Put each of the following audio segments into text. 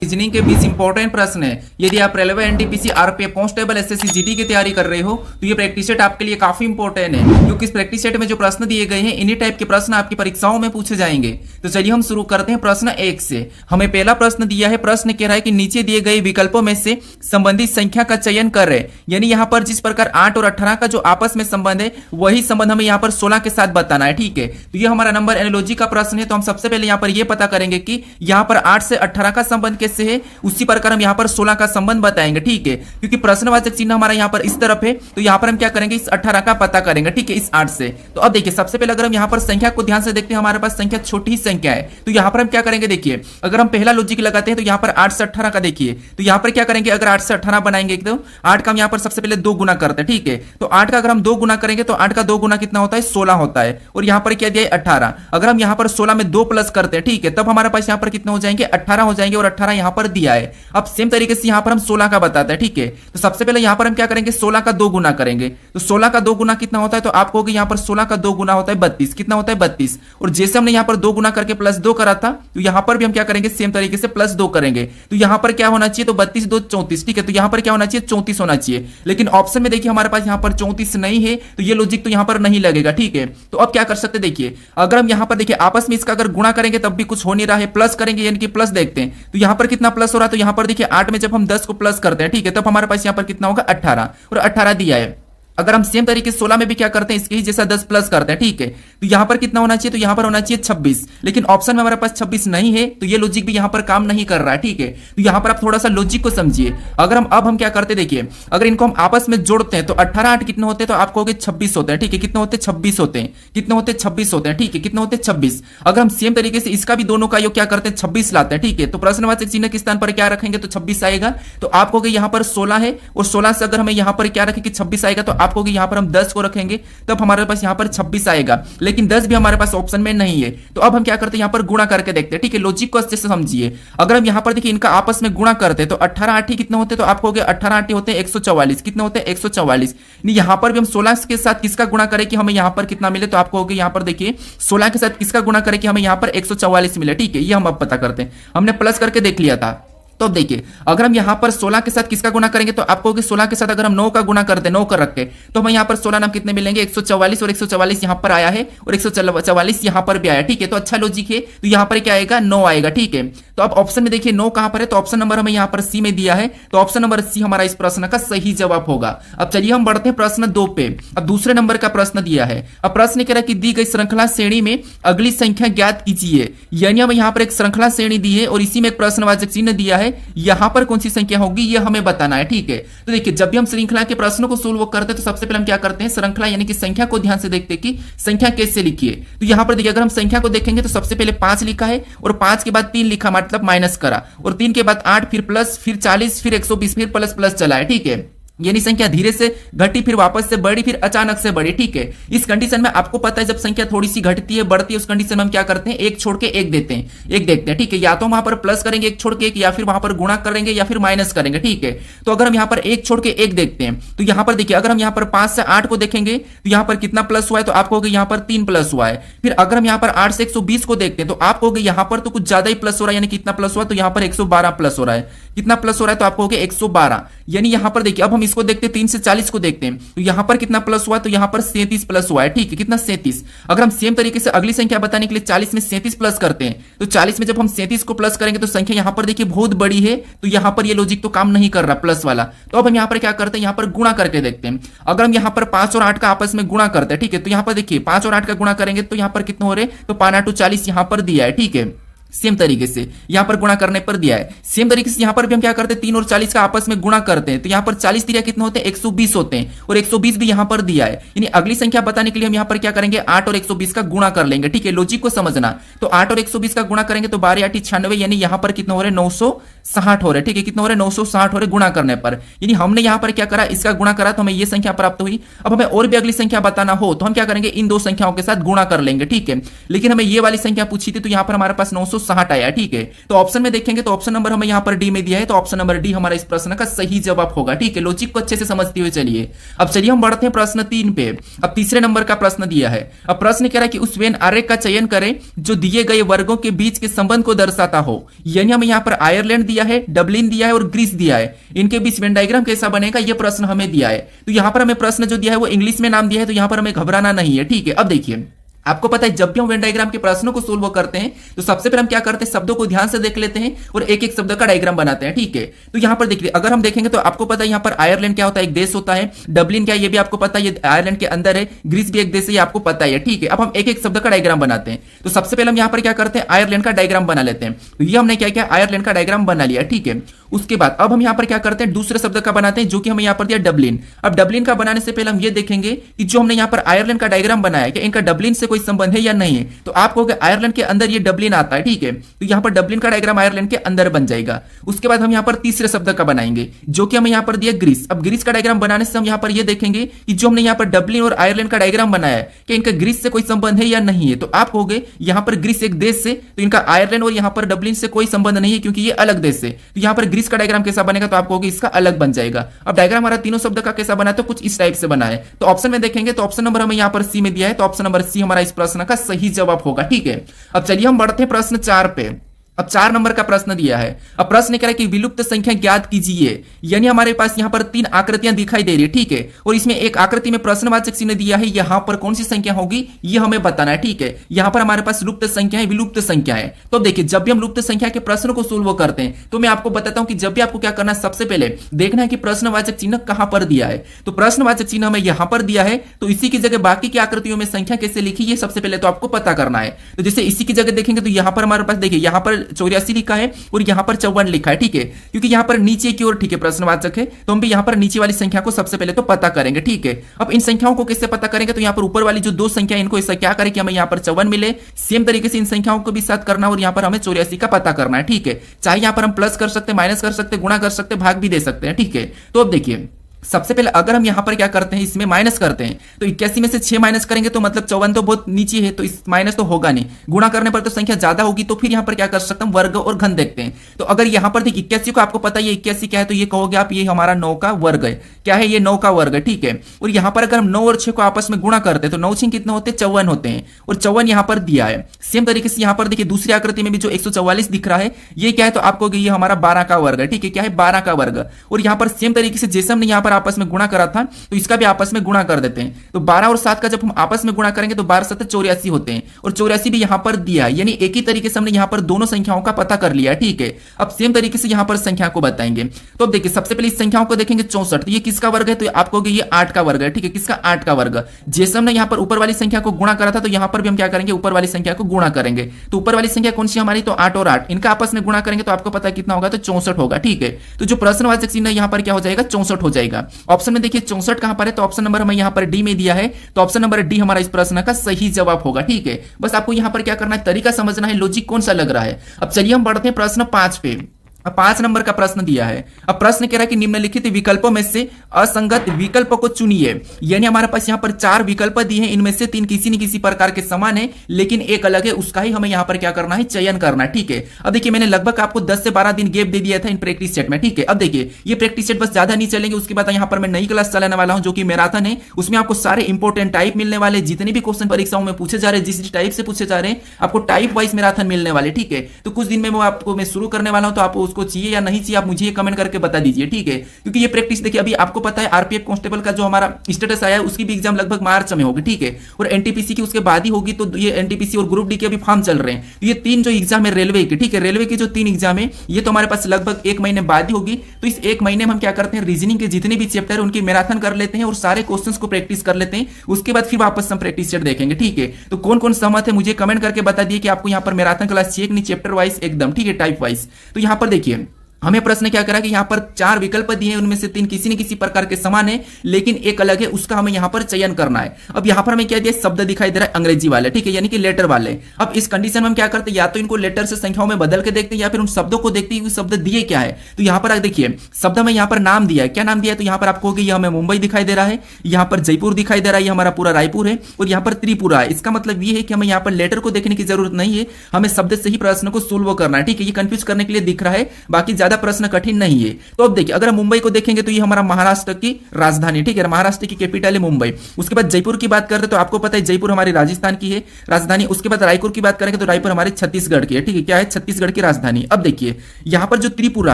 Reasoning के 20 important प्रश्न है। यदि आप railway NTPC RPF constable SSC GD की तैयारी कर रहे हो तो ये प्रैक्टिस सेट आपके लिए काफी इंपॉर्टेंट है, क्योंकि इस प्रैक्टिस सेट में जो प्रश्न दिए गए हैं इन्हीं टाइप के प्रश्न आपकी परीक्षाओं में पूछे जाएंगे। तो चलिए हम शुरू करते हैं प्रश्न 1 से। हमें पहला प्रश्न दिया है, प्रश्न कह रहा है कि नीचे दिए गए विकल्पों में से संबंधित संख्या का चयन कर रहे, यानी यहाँ पर जिस प्रकार 8 और 18 का जो आपस में संबंध है वही संबंध हमें यहाँ पर 16 के साथ बताना है। ठीक है, तो ये हमारा नंबर एनालॉजी का प्रश्न है। तो हम सबसे पहले यहाँ पर ये पता करेंगे कि यहाँ पर 8 से 18 का संबंध कैसे है, उसी प्रकार हम यहाँ पर 16 का संबंध बताएंगे। ठीक है, क्योंकि प्रश्नवाचक चिन्ह हमारा यहाँ पर इस तरफ है, तो यहाँ पर हम क्या करेंगे, इस 18 का पता करेंगे। ठीक है, इस 8 से। तो अब देखिए सबसे पहले अगर हम यहाँ पर संख्या को ध्यान से देखते हैं, हमारे पास संख्या छोटी ही संख्या है, तो यहाँ पर हम क्या करेंगे, देखिए अगर हम पहला लॉजिक लगाते हैं तो यहाँ पर 8 से 18 का देखिए, तो यहाँ पर क्या करेंगे, अगर 8 से 18 बनाएंगे तो 8 का हम यहाँ पर सबसे पहले 2 गुना करते हैं। ठीक है, तो 8 का अगर हम 2 गुना करेंगे तो 8 का 2 गुना कितना होता है, 16 होता है। और यहाँ पर क्या दिया है, 18। अगर हम यहाँ पर 16 में 2 प्लस करते हैं, ठीक है, तब हमारे पास यहाँ पर कितना हो जाएंगे, 18 हो जाएंगे। और 18 यहाँ पर दिया है। अब सेम तरीके से यहाँ पर हम 16 का बताते हैं। ठीक है, तो सबसे पहले यहाँ पर हम क्या करेंगे, 16 का 2 गुना करेंगे। तो 16 का 2 गुना कितना होता है, तो आप कहोगे यहाँ पर 16 का 2 गुना होता है 32। कितना होता है, 32। और जैसे हमने यहाँ पर 2 गुना करके प्लस 2 करा था, तो यहाँ पर भी हम क्या करेंगे, सेम तरीके से प्लस 2 करेंगे। तो यहाँ पर क्या होना चाहिए, तो 32 2 34। ठीक है, तो यहाँ पर क्या होना चाहिए, 34 होना चाहिए। लेकिन ऑप्शन में देखिए हमारे पास यहाँ पर 34 नहीं है, तो ये लॉजिक तो यहाँ पर नहीं लगेगा। ठीक है, तो अब क्या कर सकते, देखिए अगर हम यहाँ पर देखिए आपस में इसका अगर गुणा करेंगे तब भी कुछ हो नहीं रहा है, प्लस करेंगे यानी कि प्लस देखते हैं, तो यहाँ पर कितना प्लस हो रहा है, तो यहाँ पर देखिए 8 में जब हम 10 को प्लस करते हैं, ठीक है, तब हमारे पास यहाँ पर कितना होगा, 18। और 18 दिया है। अगर हम सेम तरीके से 16 में भी क्या करते हैं, इसके ही जैसा 10 प्लस करते हैं। ठीक है, तो यहां पर कितना होना चाहिए, तो यहां पर होना चाहिए 26। लेकिन ऑप्शन में हमारे पास 26 नहीं है, तो ये लॉजिक भी यहां पर काम नहीं कर रहा है। ठीक है, तो यहां पर आप थोड़ा सा लॉजिक को समझिए। अगर हम क्या करते, देखिए अगर इनको हम आपस में जोड़ते हैं तो 18 8 कितने होते हैं, तो आप कहोगे 26 होते हैं। ठीक है, कितने होते हैं, 26 होते हैं। कितने होते हैं, 26 होते हैं। ठीक है, कितने होते हैं, 26। अगर हम सेम तरीके से इसका भी दोनों का योग क्या करते हैं, 26 लाते हैं। ठीक है, तो प्रश्नवाचक चिन्ह के स्थान पर क्या रखेंगे, तो 26 आएगा। तो आप कहोगे यहां पर 16 है, और 16 से अगर हमें यहां पर क्या रखेंगे, 26 आएगा, तो आप कहोगे यहां पर हम 10 को रखेंगे, तब हमारे पास यहां पर 26 आएगा। लेकिन 10 भी हमारे पास ऑप्शन में नहीं है। तो अब हम क्या करते हैं, यहां पर गुणा करके देखते हैं। ठीक है, लॉजिक को अच्छे से समझिए। अगर हम यहां पर देखिए इनका आपस में गुणा करते हैं तो 18 8 कितने होते हैं, तो आप कहोगे 18 8 होते हैं 144। कितने होते हैं, 144। यहां पर भी हम 16 के साथ किसका गुणा करें कि हमें यहां पर कितना मिले, तो आप कहोगे यहां पर देखिए 16 के साथ किसका गुणा करें कि हमें यहां पर 144 मिले। ठीक है, ये हम अब पता करते हैं, हमने प्लस करके देख लिया था। तो अब देखिए अगर हम यहां पर 16 के साथ किसका गुणा करेंगे, तो आप कहोगे 16 के साथ अगर हम 9 का गुणा करते हैं, 9 कर रखे, तो हमें यहां पर 16 नाम कितने मिलेंगे, 144। और 144 यहां पर आया है, और 144 यहां पर भी आया। ठीक है, तो अच्छा लॉजिक है। तो यहां पर क्या आएगा, 9 आएगा। ठीक है, तो अब ऑप्शन में देखिए 9 कहां पर है, तो ऑप्शन नंबर हमें यहां पर सी में दिया है, तो ऑप्शन नंबर सी हमारा इस प्रश्न का सही जवाब होगा। अब चलिए हम बढ़ते हैं प्रश्न 2 पे। अब दूसरे नंबर का प्रश्न दिया है। अब प्रश्न कह रहा है कि दी गई श्रृंखला श्रेणी में अगली संख्या ज्ञात कीजिए, यानी हमें यहां पर एक श्रृंखला श्रेणी दी है और इसी में एक प्रश्नवाचक चिन्ह दिया है। यहां पर कौन सी संख्या होगी ये हमें बताना है। ठीक है, तो देखिए जब भी हम श्रृंखला के प्रश्नों को सोल्व करते हैं तो सबसे पहले हम क्या करते हैं, श्रृंखला यानी कि संख्या को ध्यान से देखते हैं कि संख्या कैसे लिखिए। तो यहां पर देखिए अगर हम संख्या को देखेंगे तो सबसे पहले 5 लिखा है, और 5 के बाद 3 लिखा, मतलब माइनस करा, और 3 के बाद 8, फिर प्लस, फिर 40, फिर 120, फिर प्लस प्लस चला है। ठीक है, यानी संख्या धीरे से घटी, फिर वापस से बढ़ी, फिर अचानक से बढ़ी। ठीक है, इस कंडीशन में आपको पता है जब संख्या थोड़ी सी घटती है बढ़ती है, उस कंडीशन में हम क्या करते हैं, एक छोड़ के एक देते हैं, एक देखते हैं। ठीक है, या तो वहां पर प्लस करेंगे एक छोड़ के एक, या फिर वहां पर गुणा करेंगे, या फिर माइनस करेंगे। ठीक है, तो अगर हम यहाँ पर एक छोड़ के एक देखते हैं, तो यहाँ पर देखिए अगर हम यहाँ पर 5 से 8 को देखेंगे तो यहाँ पर कितना प्लस हुआ है, तो आप कहोगे यहाँ पर 3 प्लस हुआ है। फिर अगर हम यहाँ पर 8 से 120 को देखते हैं तो आप कहोगे यहाँ पर तो कुछ ज्यादा ही प्लस हो रहा है, यानी कितना प्लस हुआ, तो यहाँ पर 112 प्लस हो रहा है। कितना प्लस हो रहा है, तो आप कहोगे 112। यानी यहाँ पर देखिए अब हम इसको देखते हैं, 3 से 40 को देखते हैं, तो यहाँ पर कितना प्लस हुआ, तो यहाँ पर 37 प्लस हुआ है। ठीक है, कितना, 37। अगर हम सेम तरीके से अगली संख्या बताने के लिए 40 में 37 प्लस करते हैं, तो 40 में जब हम 37 को प्लस करेंगे तो संख्या यहाँ पर देखिए बहुत बड़ी है, तो यहाँ पर ये लॉजिक तो काम नहीं कर रहा प्लस वाला। तो अब हम यहाँ पर क्या करते हैं, यहाँ पर गुणा करके देखते हैं। अगर हम यहाँ पर 5 और 8 का आपस में गुणा करते हैं, ठीक है, तो यहाँ पर देखिए 5 और 8 का गुणा करेंगे तो यहाँ पर कितना हो रहे, तो 5 8 40 यहाँ पर दिया है। ठीक है, सेम तरीके से यहां पर गुणा करने पर दिया है। सेम तरीके से यहां पर भी हम क्या करते हैं, 3 और 40 का आपस में गुणा करते हैं, तो यहां पर 40 दिया कितने होते हैं, 120 होते हैं, और 120 भी यहां पर दिया है। यानी अगली संख्या बताने के लिए हम यहां पर क्या करेंगे, 8 और 120 का गुणा कर लेंगे। ठीक है, लॉजिक को समझना। तो 8 और 120 का गुणा करेंगे तो 12 8 96, यानी यहां पर कितने हो रहे, 960 हो रहे। ठीक है, कितने हो रहे, 960 हो रहे गुणा करने पर। यानी हमने यहां पर क्या करा, इसका गुणा करा तो हमें ये संख्या प्राप्त हुई। अब हमें और भी अगली संख्या बताना हो तो हम क्या करेंगे, इन दो संख्याओं के साथ गुणा कर लेंगे। ठीक है, लेकिन हमें ये वाली संख्या पूछी थी, तो यहां पर हमारे पास 960 160 आया। ठीक है, तो ऑप्शन में देखेंगे तो ऑप्शन नंबर हमें यहाँ पर डी में दिया है, तो ऑप्शन नंबर डी हमारा इस प्रश्न का सही जवाब होगा। ठीक है, लॉजिक को अच्छे से समझते हुए चलिए। अब चलिए हम बढ़ते हैं प्रश्न 3 पे। अब तीसरे नंबर का प्रश्न दिया है। अब प्रश्न कह रहा है कि उस वेन आरेख का चयन करें जो दिए गए वर्गों के बीच के संबंध को दर्शाता हो। यानी हमें यहाँ पर आयरलैंड दिया है, डबलिन दिया है और ग्रीस दिया है, इनके बीच वेन डायग्राम कैसा बनेगा यह प्रश्न हमें दिया है। तो यहाँ पर हमें प्रश्न जो दिया है वो इंग्लिश में नाम दिया है, तो यहाँ पर हमें घबराना नहीं है। ठीक है, अब देखिए आपको पता है जब भी हम वेन डायग्राम के प्रश्नों को सोल्व करते हैं तो सबसे पहले हम क्या करते हैं, शब्दों को ध्यान से देख लेते हैं और एक एक शब्द का डायग्राम बनाते हैं। ठीक है, तो यहां पर देखिए अगर हम देखेंगे तो आपको पता है यहां पर आयरलैंड क्या होता है, एक देश होता है, डबलिन क्या है ये भी आपको पता है, ये आयरलैंड के अंदर है, ग्रीस भी एक देश है, ये आपको पता है। ठीक है, अब हम एक एक शब्द का डायग्राम बनाते हैं। तो सबसे पहले हम यहां पर क्या करते हैं, आयरलैंड का डायग्राम बना लेते हैं। तो ये हमने क्या किया, आयरलैंड का डायग्राम बना लिया। ठीक है, उसके बाद अब हम यहां पर क्या करते हैं, दूसरे शब्द का बनाते हैं जो कि हमें यहां पर दिया डबलिन। अब डबलिन का बनाने से पहले हम ये देखेंगे कि जो हमने यहां पर आयरलैंड का डायग्राम बनाया है, इनका डबलिन से कोई संबंध है या नहीं है। तो आप कहोगे आयरलैंड के अंदर ये डबलिन आता है। ठीक है, तो यहां पर डबलिन का डायग्राम आयरलैंड के अंदर बन जाएगा। उसके बाद हम यहां पर तीसरे शब्द का बनाएंगे जो कि हमें यहां पर दिया ग्रीस। अब ग्रीस का डायग्राम बनाने से हम यहां पर ये देखेंगे कि जो हमने यहां पर डबलिन और आयरलैंड का डायग्राम बनाया है कि इनका ग्रीस से कोई संबंध है या नहीं है। तो आप कहोगे यहां पर ग्रीस एक देश से, तो इनका आयरलैंड और यहां पर डबलिन से कोई संबंध नहीं है क्योंकि ये अलग देश से। तो यहां पर ग्रीस का डायग्राम कैसा बनेगा, तो आप कहोगे इसका अलग बन जाएगा। अब डायग्राम हमारा तीनों शब्द का कैसा बना, तो कुछ इस टाइप से बना है। तो ऑप्शन में देखेंगे तो ऑप्शन नंबर हमें यहां पर सी में दिया है, तो ऑप्शन नंबर सी हमारा इस प्रश्न का सही जवाब होगा। ठीक है, अब चलिए हम बढ़ते हैं प्रश्न 4 पे। अब 4 नंबर का प्रश्न दिया है। अब प्रश्न कह रहा है कि विलुप्त संख्या ज्ञात कीजिए। यानी हमारे पास यहां पर 3 आकृतियां दिखाई दे रही है। ठीक है, और इसमें एक आकृति में प्रश्नवाचक चिन्ह दिया है, यहां पर कौन सी संख्या होगी ये हमें बताना है। ठीक है, यहां पर हमारे पास लुप्त संख्या है, विलुप्त संख्या है। तो देखिए जब भी हम लुप्त संख्या के प्रश्न को सोल्व करते हैं तो मैं आपको बताता हूं कि जब भी आपको क्या करना है, सबसे पहले देखना है कि प्रश्नवाचक चिन्ह कहां पर दिया है। तो प्रश्नवाचक चिन्ह हमें यहां पर दिया है, तो इसी की जगह बाकी की आकृतियों में संख्या कैसे लिखी ये सबसे पहले तो आपको पता करना है। तो जैसे इसी की जगह देखेंगे तो यहां पर हमारे पास देखिए यहां पर 84 लिखा है और यहां पर 54 लिखा है। ठीक है, क्योंकि यहां पर नीचे की ओर ठीक है प्रश्नवाचक है, तो हम भी यहां पर नीचे वाली संख्या को सबसे पहले तो पता करेंगे। ठीक है, अब इन संख्याओं को कैसे पता करेंगे, तो यहां पर ऊपर वाली जो 2 संख्या इनको ऐसा क्या करें कि हमें यहां पर 54 मिले, सेम तरीके से इन संख्याओं को भी साथ करना और यहां पर हमें 84 का पता करना है। ठीक है, चाहे यहां पर हम प्लस कर सकते हैं, माइनस कर सकते हैं, गुणा कर सकते हैं, भाग भी दे सकते हैं। ठीक है, तो अब देखिए सबसे पहले अगर हम यहां पर क्या करते हैं, इसमें माइनस करते हैं तो 81 में से 6 माइनस करेंगे तो मतलब 54 तो बहुत नीचे है, तो इस माइनस तो होगा नहीं, गुणा करने पर तो संख्या ज्यादा होगी। तो फिर यहां पर क्या कर सकते हैं, वर्ग और घन देखते हैं। तो अगर यहां पर देखिए 81 को आपको पता है ये 81 क्या है, तो ये कहोगे आप ये हमारा 9 का वर्ग है। क्या है ये 9 का वर्ग है। ठीक है, और यहां पर अगर हम 9 और 6 को आपस में गुणा करते हैं तो 9 6 कितने होते हैं, 54 होते हैं, और 54 यहां पर दिया है। सेम तरीके से यहां पर देखिए दूसरी आकृति में भी जो 144 दिख रहा है ये क्या है, तो आपको ये हमारा 12 का वर्ग है। ठीक है, क्या है 12 का वर्ग। और यहां पर सेम तरीके से जैसे हमने यहां पर आपस में गुणा करा था तो इसका भी आपस में गुणा कर देते हैं। तो 12 और 7 का जब हम आपस में गुणा करेंगे तो 12 7 84 होते हैं, और 84 भी यहां पर दिया है। यानी एक ही तरीके से हमने यहां पर दोनों संख्याओं का पता कर लिया। ठीक है, अब सेम तरीके से यहां पर संख्या को बताएंगे। तो अब देखिए सबसे पहले इस संख्याओं को देखेंगे 64, तो ये किसका वर्ग है, तो आप कहोगे ये 8 का वर्ग है। ठीक है, किसका 8 का वर्ग। जैसे हमने यहां पर ऊपर वाली संख्या को गुणा करा था तो यहां पर भी हम क्या करेंगे, ऊपर वाली संख्या को गुणा करेंगे। तो ऊपर वाली संख्या कौन सी हमारी, तो 8 और 8 इनका आपस में गुणा करेंगे तो आपको पता कितना होगा, तो 64 होगा। ठीक है, तो जो प्रश्नवाचक चिन्ह यहां पर क्या हो जाएगा, 64 हो जाएगा। ऑप्शन में देखिए 64 कहां पर है, तो ऑप्शन नंबर हमें यहां पर डी में दिया है, तो ऑप्शन नंबर डी हमारा इस प्रश्न का सही जवाब होगा। ठीक है, बस आपको यहां पर क्या करना है, तरीका समझना है, लॉजिक कौन सा लग रहा है। अब चलिए हम बढ़ते हैं प्रश्न 5 पे। अब 5 नंबर का प्रश्न दिया है। अब प्रश्न कह रहा है कि निम्नलिखित विकल्पों में से असंगत विकल्प को चुनिए। यानी हमारे पास यहां पर 4 विकल्प दिए हैं, इनमें से 3 किसी न किसी प्रकार के समान है लेकिन एक अलग है, उसका ही हमें यहां पर क्या करना है, चयन करना है। ठीक है, अब देखिए मैंने लगभग आपको 10 से 12 दिन गैप दे दिया था इन प्रैक्टिस सेट में। ठीक है, अब देखिए ये प्रैक्टिस सेट बस ज्यादा नहीं चलेंगे, उसके बाद यहां पर मैं नई क्लास चलाने वाला हूं जो कि मैराथन है। उसमें आपको सारे इंपॉर्टेंट टाइप मिलने वाले, जितने भी क्वेश्चन परीक्षाओं में पूछे जा रहे हैं, जिस टाइप से पूछे जा रहे हैं आपको टाइप वाइज मैराथन मिलने वाले। ठीक है, तो कुछ दिन में मैं आपको मैं शुरू करने वाला हूं, तो आपको उसको चाहिए या नहीं, आप मुझे ये कमेंट करके बता दीजिए। ठीक है, क्योंकि ये प्रैक्टिस देखिए अभी आपको पता है आरपीएफ कांस्टेबल का जो हमारा स्टेटस आया है उसकी भी एग्जाम लगभग मार्च में होगी। ठीक है, और एनटीपीसी की उसके बाद ही होगी, तो ये एनटीपीसी और ग्रुप डी के अभी फॉर्म चल रहे हैं। तो ये 3 जो एग्जाम है रेलवे के, ठीक है, रेलवे के जो 3 एग्जाम है ये तो हमारे पास लगभग 1 महीने बाद ही होगी। तो इस 1 महीने में हम क्या करते हैं, रीजनिंग के जितने भी चैप्टर है उनकी मैराथन कर लेते हैं और सारे क्वेश्चंस को प्रैक्टिस कर लेते हैं। उसके बाद फिर वापस हम प्रैक्टिस सेट देखेंगे। ठीक है, तो कौन कौन सहमत है मुझे कमेंट करके बता दिए कि आपको यहाँ पर मैराथन क्लास चाहिए नहीं, चैप्टर वाइज एकदम। ठीक है, टाइप वाइज। तो यहाँ पर देखिए हमें प्रश्न क्या करा कि यहाँ पर 4 विकल्प दिए हैं, उनमें से 3 किसी न किसी प्रकार के समान है लेकिन एक अलग है, उसका हमें यहाँ पर चयन करना है। अब यहाँ पर हमें क्या दिया, शब्द दिखाई दे रहा है अंग्रेजी वाले, ठीक है, यानी कि लेटर वाले। अब इस कंडीशन में हम क्या करते हैं, या तो इनको लेटर से संख्याओं में बदल के देखते हैं या फिर उन शब्दों को देखते हैं कि शब्द दिए क्या है। तो यहाँ पर देखिए शब्द में यहाँ पर नाम दिया है, क्या नाम दिया है, तो यहाँ पर आपको ये हमें मुंबई दिखाई दे रहा है, यहाँ पर जयपुर दिखाई दे रहा है, ये हमारा पूरा रायपुर है और यहाँ पर त्रिपुरा है। इसका मतलब ये है कि हमें यहाँ पर लेटर को देखने की जरूरत नहीं है, हमें शब्द से ही प्रश्न को सोल्व करना है, ठीक है। ये कंफ्यूज करने के लिए दिख रहा है, बाकी ज्यादा प्रश्न कठिन नहीं है। तो अब देखिए अगर हम मुंबई को देखेंगे तो ये हमारा महाराष्ट्र की राजधानी, ठीक है, महाराष्ट्र की कैपिटल है मुंबई। उसके बाद जयपुर की बात करते हैं तो आपको पता है जयपुर हमारी राजस्थान की है राजधानी। उसके बाद रायपुर की बात करेंगे तो रायपुर हमारे छत्तीसगढ़ की है, ठीक है, क्या है, छत्तीसगढ़ की राजधानी। अब देखिए यहां पर जो त्रिपुरा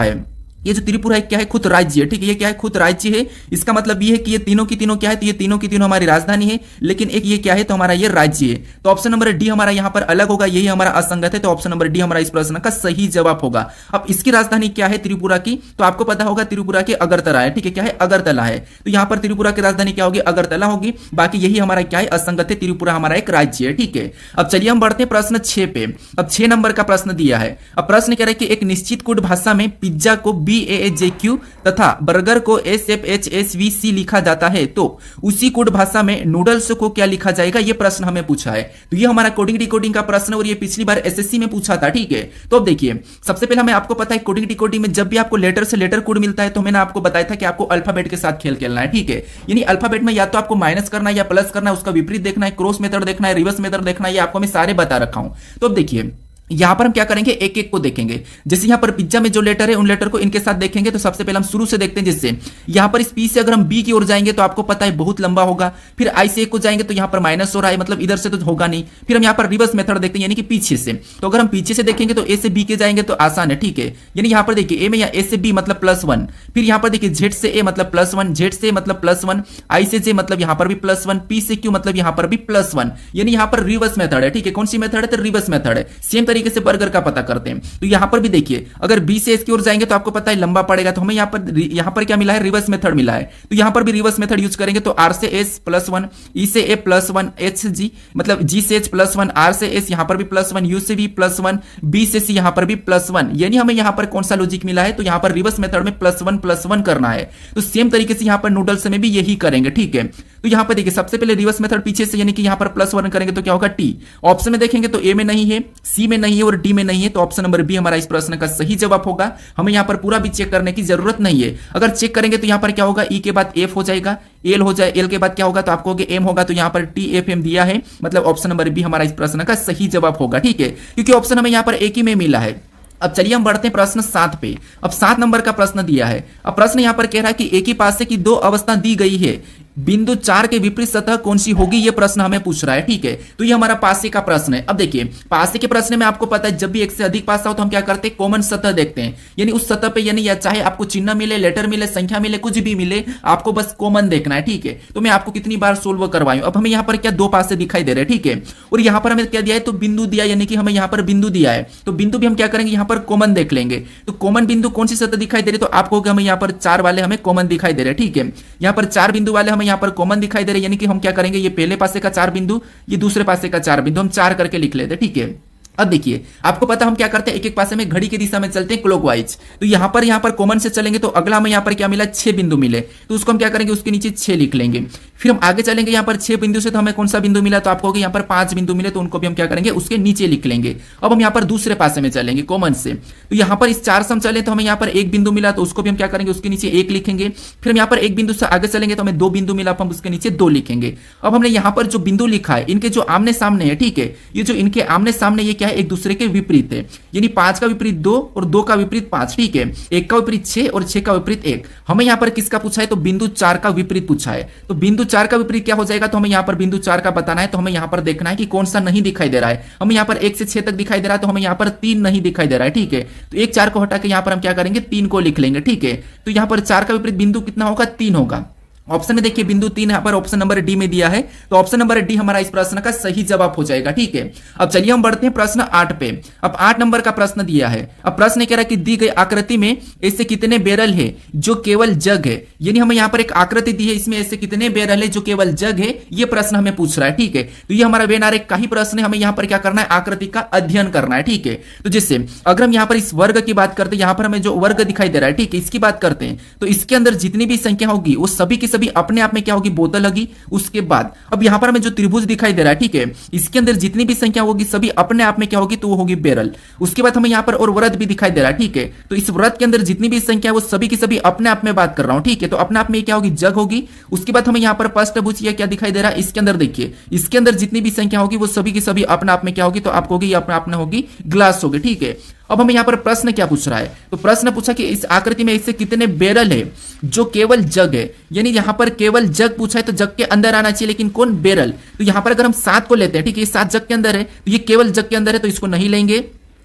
है, ये जो त्रिपुरा है क्या है, खुद राज्य है, ठीक है, ये क्या है, खुद राज्य है। इसका मतलब ये है कि ये तीनों की तीनों क्या है, तो ये तीनों की तीनों हमारी राजधानी है, लेकिन एक ये क्या है, तो हमारा ये राज्य है। तो ऑप्शन नंबर डी हमारा यहाँ पर अलग होगा, यही हमारा असंगत है, तो ऑप्शन नंबर डी हमारा इस प्रश्न का सही जवाब होगा। अब इसकी राजधानी क्या है त्रिपुरा की, तो आपको पता होगा त्रिपुरा की अगरतला है, ठीक है, क्या है, अगरतला है। तो यहाँ पर त्रिपुरा की राजधानी क्या होगी, अगरतला होगी। बाकी यही हमारा क्या है, असंगत है, त्रिपुरा हमारा एक राज्य है, ठीक है। अब चलिए हम बढ़ते हैं प्रश्न 6 पे। अब 6 नंबर का प्रश्न दिया है। अब प्रश्न कह रहा है कि एक निश्चित कोड भाषा में पिज्जा को BAAJQ तथा बर्गर को SFHSVC लिखा जाता है, तो उसी कोड भाषा में नूडल्स को क्या लिखा जाएगा, यह प्रश्न हमें पूछा है। तो ये हमारा कोडिंग डिकोडिंग का प्रश्न और ये पिछली बार SSC में पूछा था, ठीक है। तो अब देखिए सबसे पहले हमें आपको पता है कोडिंग डिकोडिंग में जब भी आपको लेटर से लेटर कोड मिलता है तो मैंने आपको बताया था कि आपको अल्फाबेट के साथ खेल खेलना है, ठीक है। यानी अल्फाबेट में या तो आपको माइनस करना है या प्लस करना है, उसका विपरीत देखना है, क्रॉस मेथड देखना है, रिवर्स मेथड देखना है, ये आपको मैं सारे बता रखा हूं। तो अब देखिए यहां पर हम क्या करेंगे, एक एक को देखेंगे। जैसे यहां पर पिज्जा में जो लेटर है उन लेटर को इनके साथ देखेंगे। तो सबसे पहले हम शुरू से देखते हैं, जिससे यहां पर इस पी से अगर हम बी की ओर जाएंगे तो आपको पता है बहुत लंबा होगा। फिर आई से एक को जाएंगे तो यहां पर माइनस हो रहा है, मतलब इधर से तो होगा नहीं। फिर हम यहां पर रिवर्स मेथड देखते हैं, यानी कि पीछे से। तो अगर हम पीछे से देखेंगे तो ए से बी के जाएंगे तो आसान है, ठीक है। यानी यहां पर देखिए ए में ए से बी मतलब +1, फिर यहां पर देखिए जेड से ए मतलब +1, जेड से मतलब +1, आई से जे मतलब यहां पर भी +1, पी से क्यू मतलब यहां पर भी +1। यानी यहां पर रिवर्स मेथड है, ठीक है। कौन सी मेथड है, तो रिवर्स मेथड है। सेम तरीके से बर्गर का करते हैं। तो यहां पर भी देखिए अगर बी से एस की ओर जाएंगे तो आपको पता है लंबा पड़ेगा, तो हमें यहां पर क्या मिला है, रिवर्स मेथड मिला है। तो यहां पर भी रिवर्स मेथड यूज करेंगे तो आर से एस +1, ई से ए +1, एच जी मतलब जी से एच +1, आर से एस यहां पर भी +1, यू से भी +1, बी से सी यहां पर भी +1। यानी हमें यहां पर कौन सा लॉजिक मिला है, तो यहां पर रिवर्स मेथड में +1 करना है। तो सेम तरीके से यहां पर नूडल्स में भी यही करेंगे, ठीक है। तो यहां पर देखिए सबसे पहले रिवर्स मेथड पीछे से, यानी कि यहां पर +1 करेंगे तो क्या होगा, टी। ऑप्शन में देखेंगे तो ए में नहीं है, सी में नहीं है और डी में नहीं है, तो ऑप्शन नंबर बी हमारा इस प्रश्न का सही जवाब होगा। हमें यहां पर पूरा भी चेक करने की जरूरत नहीं है। अगर चेक करेंगे तो यहां पर क्या होगा, ई के बाद एफ हो जाएगा, एल हो जाए, एल के बाद क्या होगा, तो आपको एम होगा, तो यहां पर TFM दिया है, मतलब ऑप्शन नंबर बी हमारा इस प्रश्न का सही जवाब होगा, ठीक है, क्योंकि ऑप्शन हमें यहां पर एक ही में मिला है। अब चलिए हम बढ़ते हैं प्रश्न 7 पे। अब 7 नंबर का प्रश्न दिया है। अब प्रश्न यहां पर कह रहा है कि एक ही पासे की 2 अवस्था दी गई है, बिंदु 4 के विपरीत सतह कौन सी होगी, यह प्रश्न हमें पूछ रहा है, ठीक है। तो ये हमारा पासे का प्रश्न है। अब देखिए पासे के प्रश्न में आपको पता है जब भी एक से अधिक पासा हो तो हम क्या करते हैं, कॉमन सतह देखते हैं। यानी उस सतह पे, यानी या चाहे आपको चिन्ह मिले, लेटर मिले, संख्या मिले, कुछ भी मिले, आपको बस कॉमन देखना है, ठीक है। तो मैं आपको कितनी बार सोल्व करवाऊं। अब हमें यहाँ पर क्या 2 पासे दिखाई दे रहे हैं, ठीक है, और यहाँ पर हमें क्या दिया है, तो बिंदु दिया, यानी कि हमें यहाँ पर बिंदु दिया है। तो बिंदु भी हम क्या करेंगे, यहाँ पर कॉमन देख लेंगे। तो कॉमन बिंदु कौन सी सतह दिखाई दे रही है, तो आपको हमें यहाँ पर 4 वाले हमें कॉमन दिखाई दे रहे हैं, ठीक है। यहाँ पर 4 बिंदु वाले हमें यहाँ पर कॉमन दिखाई दे रहे, यानी कि हम क्या करेंगे, ये पहले पासे का 4 बिंदु, ये दूसरे पासे का 4 बिंदु, हम 4 करके लिख लेते, ठीक है। अब देखिए आपको पता हम क्या करते हैं, एक एक पासे में घड़ी की दिशा में चलते हैं क्लॉकवाइज। तो यहां पर कॉमन से चलेंगे तो अगला हमें यहां पर क्या मिला, 6 बिंदु मिले, तो उसको हम क्या करेंगे, उसके नीचे 6 लिख लेंगे। फिर हम आगे चलेंगे, यहां पर 6 बिंदु से तो हमें कौन सा बिंदु मिला, तो आपको यहां पर 5 बिंदु मिले, तो उनको भी हम क्या करेंगे, उसके नीचे लिख लेंगे। अब हम यहां पर दूसरे पासे में चलेंगे कॉमन से, तो यहां पर इस 4 से हम चले तो हमें यहां पर 1 बिंदु मिला, तो उसको भी हम क्या करेंगे, उसके नीचे 1 लिखेंगे। फिर हम यहां पर 1 बिंदु से आगे चलेंगे तो हमें 2 बिंदु मिला, हम उसके नीचे 2 लिखेंगे। अब हमने यहां पर जो बिंदु लिखा है इनके जो आमने सामने है, ठीक है, ये जो इनके आमने सामने ये क्या है, एक दूसरे के विपरीत है। यानी 5 का विपरीत 2 और 2 का विपरीत 5, ठीक है। 1 का विपरीत 6 और 6 का विपरीत 1। हमें यहां पर किसका पूछा है, तो बिंदु 4 का विपरीत पूछा है। तो बिंदु 4 का विपरीत क्या हो जाएगा, तो हमें यहां पर बिंदु 4 का बताना है। तो हमें यहां पर देखना है कि कौन सा नहीं दिखाई दे रहा है। हमें यहां पर 1 से 6 तक दिखाई दे रहा है, तो हमें यहां पर 3 नहीं दिखाई दे रहा है, ठीक है। तो 1 4 को हटा के यहां पर हम क्या करेंगे, 3 को लिख लेंगे, ठीक है। तो यहां पर 4 का विपरीत बिंदु कितना होगा, 3 होगा। ऑप्शन में देखिए बिंदु 3 यहाँ पर ऑप्शन नंबर डी में दिया है, तो ऑप्शन नंबर डी हमारा इस प्रश्न का सही जवाब हो जाएगा। ठीक है, अब चलिए हम बढ़ते हैं प्रश्न 8 पे। अब 8 नंबर का प्रश्न दिया है। अब प्रश्न कह रहा है कि दी गई आकृति में ऐसे कितने बैरल है जो केवल जग है, यानी हमें यहाँ पर एक आकृति दी है, इसमें ऐसे कितने बैरल है जो केवल जग है, ये प्रश्न हमें पूछ रहा है। ठीक है, तो ये हमारा वेन आरेख का ही प्रश्न है, हमें यहाँ पर क्या करना है, आकृति का अध्ययन करना है। ठीक है, तो जिससे अगर हम यहाँ पर इस वर्ग की बात करते हैं, यहाँ पर हमें जो वर्ग दिखाई दे रहा है, ठीक है, इसकी बात करते हैं, तो इसके अंदर जितनी भी संख्या होगी वो सभी की सभी अपने आप में क्या होगी, बोतल होगी। उसके बाद अब यहाँ पर हमें जो त्रिभुज दिखाई दे रहा है, ठीक है, इसके अंदर जितनी भी संख्या होगी सभी अपने आप में क्या होगी, तो वो होगी बैरल। उसके बाद हमें यहाँ पर और वृत्त भी दिखाई दे रहा है। ठीक है, तो इस वृत्त के अंदर जितनी भी संख्या वो सभी की सभी अपने आप में बात कर रहा हूं। ठीक है, तो अपने आप में क्या होगी, जग होगी। उसके बाद हमें यहाँ पर पष्टभुज क्या दिखाई दे रहा है, इसके अंदर देखिए, इसके अंदर जितनी भी संख्या होगी वो सभी की सभी अपने आप में क्या होगी, तो आपको होगी अपने आप में होगी ग्लास होगी। ठीक है, अब हमें यहाँ पर प्रश्न क्या पूछ रहा है, तो प्रश्न पूछा कि इस आकृति में इससे कितने बैरल है जो केवल जग है, यानी यहाँ पर केवल जग पूछा है तो जग के अंदर आना चाहिए, लेकिन कौन, बैरल। तो यहाँ पर अगर हम 7 को लेते हैं, ठीक है, ये 7 जग के अंदर है, तो ये केवल जग के अंदर है तो इसको नहीं लेंगे।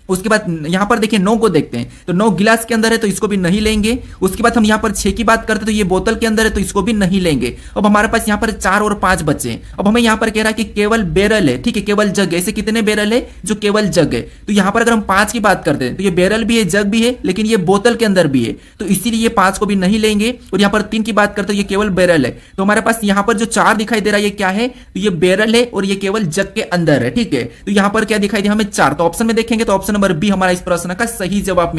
उसके बाद यहां पर देखिए 9 को देखते हैं, तो 9 गिलास के अंदर है तो इसको भी नहीं लेंगे। उसके बाद हम यहां पर 6 की बात करते हैं, तो ये बोतल के अंदर है तो इसको भी नहीं लेंगे। अब हमारे पास यहां पर 4 और 5 बचे। अब हमें यहां पर कह रहा है कि केवल बैरल है, ठीक है, केवल जग है। ऐसे कितने बैरल है जो केवल जग है, तो यहां पर अगर हम 5 की बात करते हैं तो ये बैरल भी है, जग भी है, लेकिन ये बोतल के अंदर भी है, तो इसीलिए ये 5 को भी नहीं लेंगे। और यहां पर 3 की बात करते हैं, ये केवल बैरल है, तो हमारे पास यहां पर जो 4 दिखाई दे रहा है ये क्या है, तो ये बैरल है और ये केवल जग के अंदर है। ठीक है, तो यहां पर क्या दिखाई दिया हमें 4, तो ऑप्शन में देखेंगे तो ऑप्शन नंबर बी हमारा इस प्रश्न का सही जवाब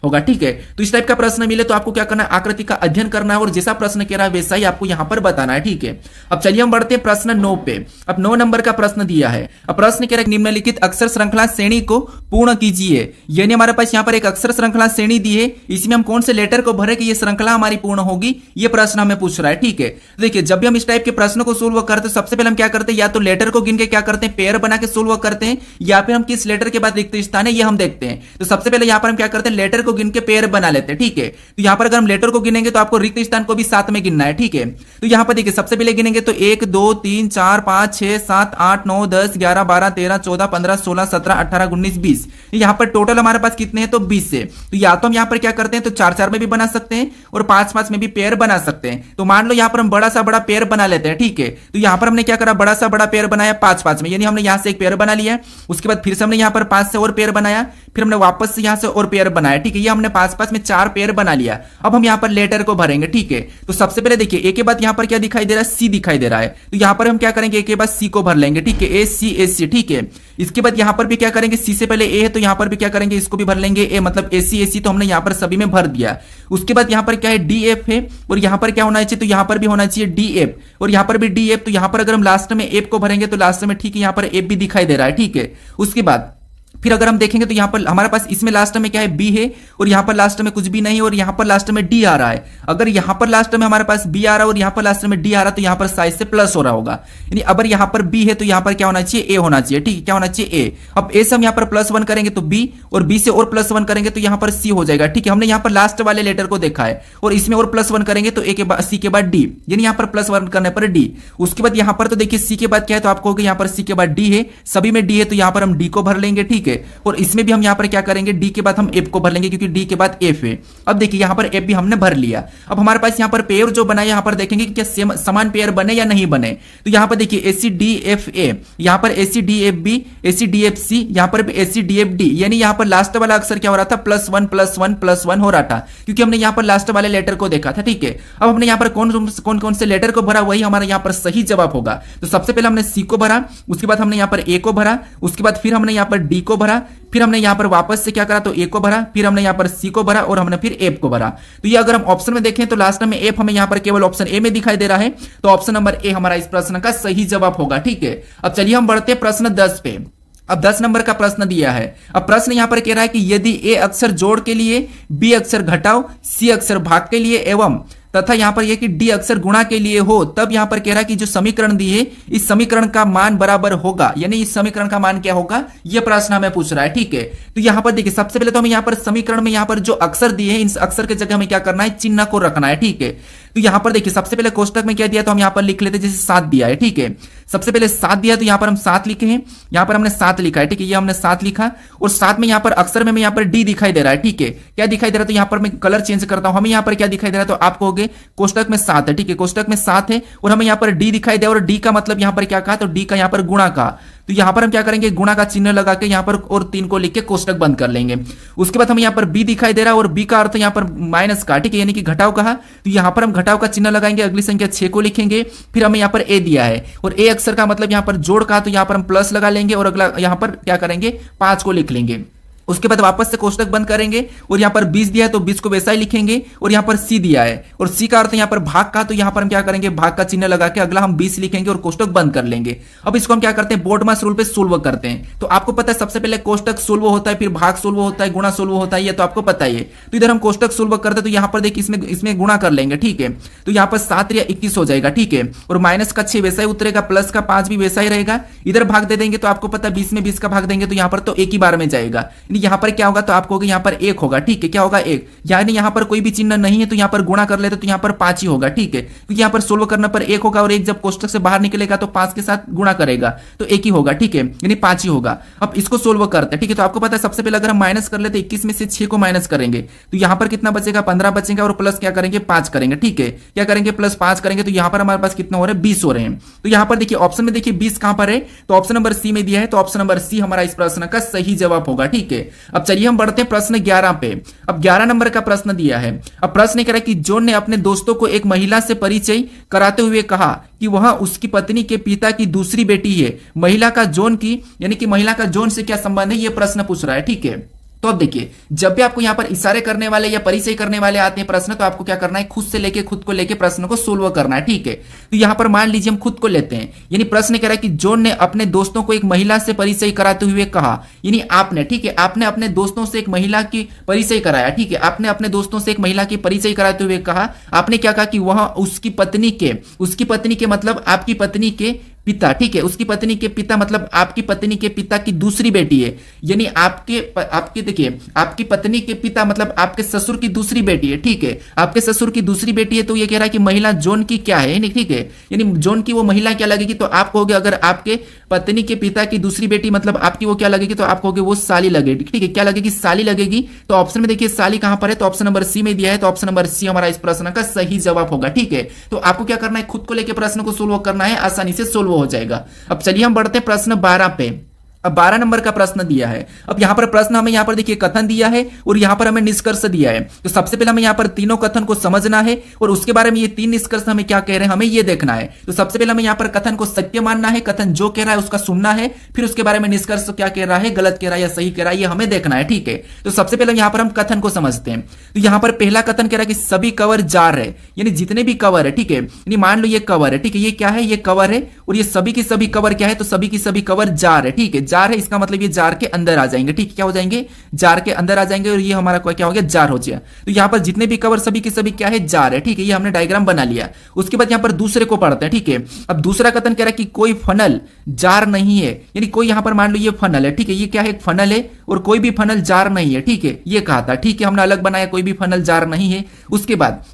होगा। ठीक है, तो इस टाइप का प्रश्न मिले तो आपको क्या करना है, आकृति का अध्ययन करना है और जैसा प्रश्न कह रहा है वैसा ही आपको यहां पर बताना है। ठीक है, अब चलिए हम बढ़ते हैं प्रश्न 9 पे। अब 9 नंबर का प्रश्न दिया है। अब प्रश्न कह रहा है निम्नलिखित अक्षर श्रृंखला श्रेणी को पूर्ण कीजिए, यानी हमारे पास यहां पर एक अक्षर श्रृंखला श्रेणी दी है, इसमें हम कौन से लेटर को भरे कि ये श्रृंखला हमारी पूर्ण होगी, ये प्रश्न हमें पूछ रहा है। ठीक है, देखिए जब भी हम इस टाइप के प्रश्न को सोल्व करते हैं सबसे पहले हम क्या करते हैं, या तो लेटर को गिन के क्या करते हैं, पेयर बना के सोल्व करते हैं, या फिर हम किस लेटर के बाद रिक्त स्थान है ये हम देखते हैं। तो सबसे पहले यहां पर क्या करते हैं, लेटर को गिन के पेयर बना लेते हैं। ठीक है, तो यहां पर अगर हम लेटर को गिनेंगे तो आपको रिक्त स्थान को भी साथ में गिनना है। ठीक है, तो यहां पर देखिए सबसे पहले गिनेंगे तो 1 2 3 4 5 6 7 8 9 10 11 12 13 14 15 16 17 18 19 20, यहां पर टोटल हमारे पास कितने हैं, तो 20 से। तो या तो हम यहां पर क्या करते हैं, तो 4 4 में भी बना सकते हैं और 5 5 में भी पेयर बना सकते हैं। तो मान लो यहां पर हम बड़ा सा बड़ा पेयर बना लेते हैं। ठीक है, तो यहां पर हमने क्या करा, बड़ा सा बड़ा पेयर बनाया 5 5 में, यानी हमने यहां से एक पेयर बना लिया। उसके बाद फिर से हमने यहां पर 5 से और पेयर बनाया, फिर हमने वापस से यहां से और पेयर बनाया। ठीक है, ये हमने 5 5 में 4 पेयर बना लिया। अब हम यहां पर लेटर को भरेंगे। ठीक है, तो सबसे पहले देखिए ए के बाद यहां पर क्या दिखाई दे रहा है, सी दिखाई दे रहा है, तो यहां पर हम क्या करेंगे, ए के बाद सी को भर लेंगे। ठीक है, ए सी। ठीक है, इसके बाद यहां पर भी क्या करेंगे, सी से पहले ए है तो यहां पर भी क्या करेंगे, इसको भी भर लेंगे ए, मतलब ए सी, तो हमने यहां पर सभी में भर दिया। उसके बाद यहां पर क्या है, डी एफ है, और यहां पर क्या होना चाहिए, तो यहां पर भी होना चाहिए डी एफ, और यहां पर भी डी एफ। तो यहां पर अगर हम लास्ट में एफ को भरेंगे तो लास्ट में, ठीक है, यहां पर एफ भी दिखाई दे रहा है। ठीक है, उसके बाद फिर अगर हम देखेंगे तो यहां पर हमारे पास इसमें लास्ट में क्या है, बी है, और यहां पर लास्ट में कुछ भी नहीं, और यहां पर लास्ट में डी आ रहा है। अगर यहां पर लास्ट में हमारे पास बी आ रहा है और यहां पर लास्ट में डी आ रहा है तो यहां पर साइज से प्लस हो रहा होगा, यानी अगर यहां पर बी है तो यहां पर क्या होना चाहिए, ए होना चाहिए। ठीक है, क्या होना चाहिए, ए। अब ए से हम यहां पर +1 करेंगे तो बी, और बी से और +1 करेंगे तो यहां पर सी हो जाएगा। ठीक है, हमने यहां पर लास्ट वाले लेटर को देखा है, और इसमें और +1 करेंगे तो ए के बाद सी के बाद डी, यानी यहां पर +1 करने पर डी। उसके बाद यहां पर तो देखिए सी के बाद क्या है, तो आपको यहां पर सी के बाद डी है, सभी में डी है, तो यहां पर हम डी को भर लेंगे। ठीक है, और इसमें भी हम यहां पर क्या करेंगे, डी के बाद हम एफ को भर लेंगे, क्योंकि डी के बाद एफ है। अब देखिए यहां पर एफ भी हमने भर लिया। अब हमारे पास यहां पर पेयर जो बनाए, यहां पर देखेंगे कि क्या समान पेयर बने या नहीं बने। तो यहां पर देखिए एसी डी एफ ए, यहां पर A C D F B, A C D F C, यहां पर भी एसी डी एफ डी, यानी यहां पर लास्ट वाला अक्षर क्या हो रहा था, +1 हो रहा था, क्योंकि हमने यहां पर लास्ट वाले लेटर को देखा था। ठीक है, अब हमने यहां पर कौन कौन से लेटर को भरा, वही हमारा यहां पर सही जवाब होगा। तो सबसे पहले हमने सी को भरा, उसके बाद हमने यहां पर ए को भरा, उसके बाद फिर हमने यहां पर डी को भरा, फिर हमने यहां पर वापस से क्या करा, तो ए को भरा, फिर हमने यहां पर सी को भरा, और हमने फिर एफ को भरा। तो ये अगर हम ऑप्शन में देखें तो लास्ट में एफ हमें यहां पर केवल ऑप्शन ए में दिखाई दे रहा है, तो ऑप्शन नंबर ए हमारा इस प्रश्न का सही जवाब होगा। ठीक है, अब चलिए हम बढ़ते हैं प्रश्न 10 पे। अब 10 नंबर का प्रश्न दिया है। अब प्रश्न यहां पर कह रहा है कि यदि ए अक्षर जोड़ के लिए, बी अक्षर घटाव, सी अक्षर भाग के लिए एवं तथा यहां पर यह कि डी अक्षर गुणा के लिए हो, तब यहां पर कह रहा है कि जो समीकरण दी है इस समीकरण का मान बराबर होगा, यानी इस समीकरण का मान क्या होगा, यह प्रश्न हमें पूछ रहा है। ठीक है, तो यहां पर देखिए सबसे पहले तो हमें यहां पर समीकरण में यहां पर जो अक्षर दिए हैं, इन अक्षर के जगह हमें क्या करना है, चिन्ह को रखना है। ठीक है, तो यहां पर देखिए सबसे पहले कोष्टक में क्या दिया, तो हम यहां पर लिख लेते हैं, जैसे 7 दिया है। ठीक है, सबसे पहले 7 दिया तो यहां पर हम 7 लिखे हैं, यहां पर हमने 7 लिखा है। ठीक है, ये हमने 7 लिखा, और साथ में यहां पर अक्षर में यहां पर डी दिखाई दे रहा है। ठीक है, क्या दिखाई दे रहा है, तो यहां पर मैं कलर चेंज करता हूं, हमें यहां पर क्या दिखाई दे रहा है, तो आपको हो गए देखिए कोष्टक में 7 है, ठीक है, कोष्टक में 7 है और हमें यहाँ पर डी दिखाई दे और डी का मतलब यहाँ पर क्या कहा, तो डी का यहाँ पर गुणा कहा। तो यहाँ पर हम क्या करेंगे, गुणा का चिन्ह लगा के यहाँ पर और 3 को लिख के कोष्टक बंद कर लेंगे। उसके बाद हमें यहाँ पर बी दिखाई दे रहा है और बी का अर्थ यहाँ पर माइनस का, ठीक है, यानी कि घटाव कहा। तो यहाँ पर हम घटाव का चिन्ह लगाएंगे, अगली संख्या 6 को लिखेंगे। फिर हमें यहाँ पर ए दिया है और ए अक्षर का मतलब यहाँ पर जोड़ का, तो यहाँ पर हम प्लस लगा लेंगे और अगला यहाँ पर क्या करेंगे, 5 को लिख लेंगे। उसके बाद वापस से कोष्टक बंद करेंगे और यहाँ पर 20 दिया है तो 20 को वैसा ही लिखेंगे और यहाँ पर सी दिया है और सी का अर्थ यहाँ पर भाग का, तो यहाँ पर हम क्या करेंगे, भाग का चिन्ह लगा के अगला हम 20 लिखेंगे और कोष्टक बंद कर लेंगे। अब इसको हम क्या करते हैं, बोर्डमास रूल पे सोल्व करते हैं। तो आपको पता है सबसे पहले कोष्टक सोल्व होता है, फिर भाग सोल्व होता है, गुणा सोल्व होता है, ये तो आपको पता ही है। तो इधर हम कोष्टक सोल्व करते हैं, तो यहाँ पर देखिए इसमें गुणा कर लेंगे, ठीक है। तो यहाँ पर 7 या 21 हो जाएगा, ठीक है, और माइनस का 6 वैसा ही उतरेगा, प्लस का 5 भी वैसा ही रहेगा। इधर भाग दे देंगे तो आपको पता है 20 में 20 का भाग देंगे तो यहाँ पर तो एक ही बार में जाएगा, यहाँ पर क्या होगा, तो आपको यहाँ पर 1 होगा, ठीक है, क्या होगा 1, यानी यहाँ पर कोई भी चिन्ह नहीं है तो यहाँ पर गुणा कर लेते तो यहाँ पर 5 ही होगा, ठीक है, क्योंकि यहाँ पर सोल्व करने पर 1 होगा और 1 जब कोष्टक से बाहर निकलेगा तो 5 के साथ गुणा करेगा तो 1 ही होगा, ठीक है, यानी 5 ही होगा। अब इसको सोल्व करते हैं, ठीक है। तो आपको पता है सबसे पहले अगर हम माइनस कर लेते 21 में से 6 को माइनस करेंगे तो यहाँ पर कितना बचेगा, 15 बचेगा और प्लस क्या करेंगे, 5 करेंगे, ठीक है, क्या करेंगे, प्लस 5 करेंगे तो यहाँ पर हमारे पास कितना हो रहा है, 20 हो रहे हैं। तो यहाँ पर देखिए ऑप्शन में देखिए 20 कहां पर है, तो ऑप्शन नंबर सी में दिया है, तो ऑप्शन नंबर सी हमारा इस प्रश्न का सही जवाब होगा, ठीक है। अब चलिए हम बढ़ते हैं प्रश्न 11 पे। अब 11 नंबर का प्रश्न दिया है। अब प्रश्न कह रहा है कि जॉन ने अपने दोस्तों को एक महिला से परिचय कराते हुए कहा कि वह उसकी पत्नी के पिता की दूसरी बेटी है। महिला का जॉन की यानी कि महिला का जॉन से क्या संबंध है, यह प्रश्न पूछ रहा है, ठीक है। तो अब देखिए जब भी आपको यहां पर इशारे करने वाले या परिचय करने वाले आते हैं प्रश्न, तो आपको क्या करना है, खुद को लेके प्रश्न को सोल्व करना है, ठीक है। तो यहां पर मान लीजिए हम खुद को लेते हैं, यानी प्रश्न कह रहा है कि जॉन ने अपने दोस्तों को एक महिला से परिचय कराते हुए कहा, यानी आपने, ठीक है, आपने अपने दोस्तों से एक महिला की परिचय कराया, ठीक है, आपने अपने दोस्तों से एक महिला की परिचय कराते हुए कहा, आपने क्या कहा कि वह उसकी पत्नी के मतलब आपकी पत्नी के पिता, ठीक है, उसकी पत्नी के पिता मतलब आपकी पत्नी के पिता की दूसरी बेटी है, यानी आपके देखिए आपकी पत्नी के पिता मतलब आपके ससुर की दूसरी बेटी है, ठीक है, आपके ससुर की दूसरी बेटी है। तो ये कह रहा है कि महिला जॉन की क्या है, ठीक है, यानी जॉन की वो महिला क्या लगेगी, तो आप कहोगे अगर आपके पत्नी के पिता की दूसरी बेटी मतलब आपकी वो क्या लगेगी, तो आप कहोगे वो साली लगेगी, ठीक है, क्या लगेगी, साली लगेगी। तो ऑप्शन में देखिए साली कहां पर है, तो ऑप्शन नंबर सी में दिया है, तो ऑप्शन नंबर सी हमारा इस प्रश्न का सही जवाब होगा, ठीक है। तो आपको क्या करना है, खुद को लेकर प्रश्न को सोल्व करना है, आसानी से सोल्व हो जाएगा। अब चलिए हम बढ़ते हैं प्रश्न 12 पे। अब 12 नंबर का प्रश्न दिया है। अब यहां पर प्रश्न हमें यहां पर देखिए कथन दिया है और यहां पर हमें निष्कर्ष दिया है। तो सबसे पहले हमें यहां पर तीनों कथन को समझना है और उसके बारे में ये 3 निष्कर्ष हमें क्या कह रहे हैं हमें ये देखना है। तो सबसे पहले हमें यहां पर कथन को सत्य मानना है, कथन जो कह रहा है उसका सुनना है, फिर उसके बारे में निष्कर्ष क्या कह रहा है, गलत कह रहा है या सही कह रहा है, ये हमें देखना है, ठीक है। तो सबसे पहले यहां पर हम कथन को समझते हैं। तो यहां पर पहला कथन कह रहा है कि सभी कवर जार है, यानी जितने भी कवर है, ठीक है, यानी मान लो ये कवर है, ठीक है, ये क्या है, ये कवर है और ये सभी की सभी कवर क्या है, तो सभी की सभी कवर जार है, ठीक है, जार है, इसका मतलब ये जार के अंदर आ जाएंगे, ठीक है, क्या हो जाएंगे, जार के अंदर आ जाएंगे और ये हमारा क्या हो गया, जार हो गया। तो यहां पर जितने भी कवर सभी के सभी क्या है, जार है, ठीक है, ये हमने डायग्राम बना लिया। उसके बाद यहां पर दूसरे को पढ़ते हैं, ठीक है। अब दूसरा कथन कह रहा है कि कोई फनल जार नहीं है, यानी कोई यहां पर मान लो ये फनल है, ठीक है, ये क्या है, एक फनल है और कोई भी फनल जार नहीं है, ठीक है, ये कहा था, ठीक है, हमने अलग बनाया, कोई भी फनल जार नहीं है। उसके बाद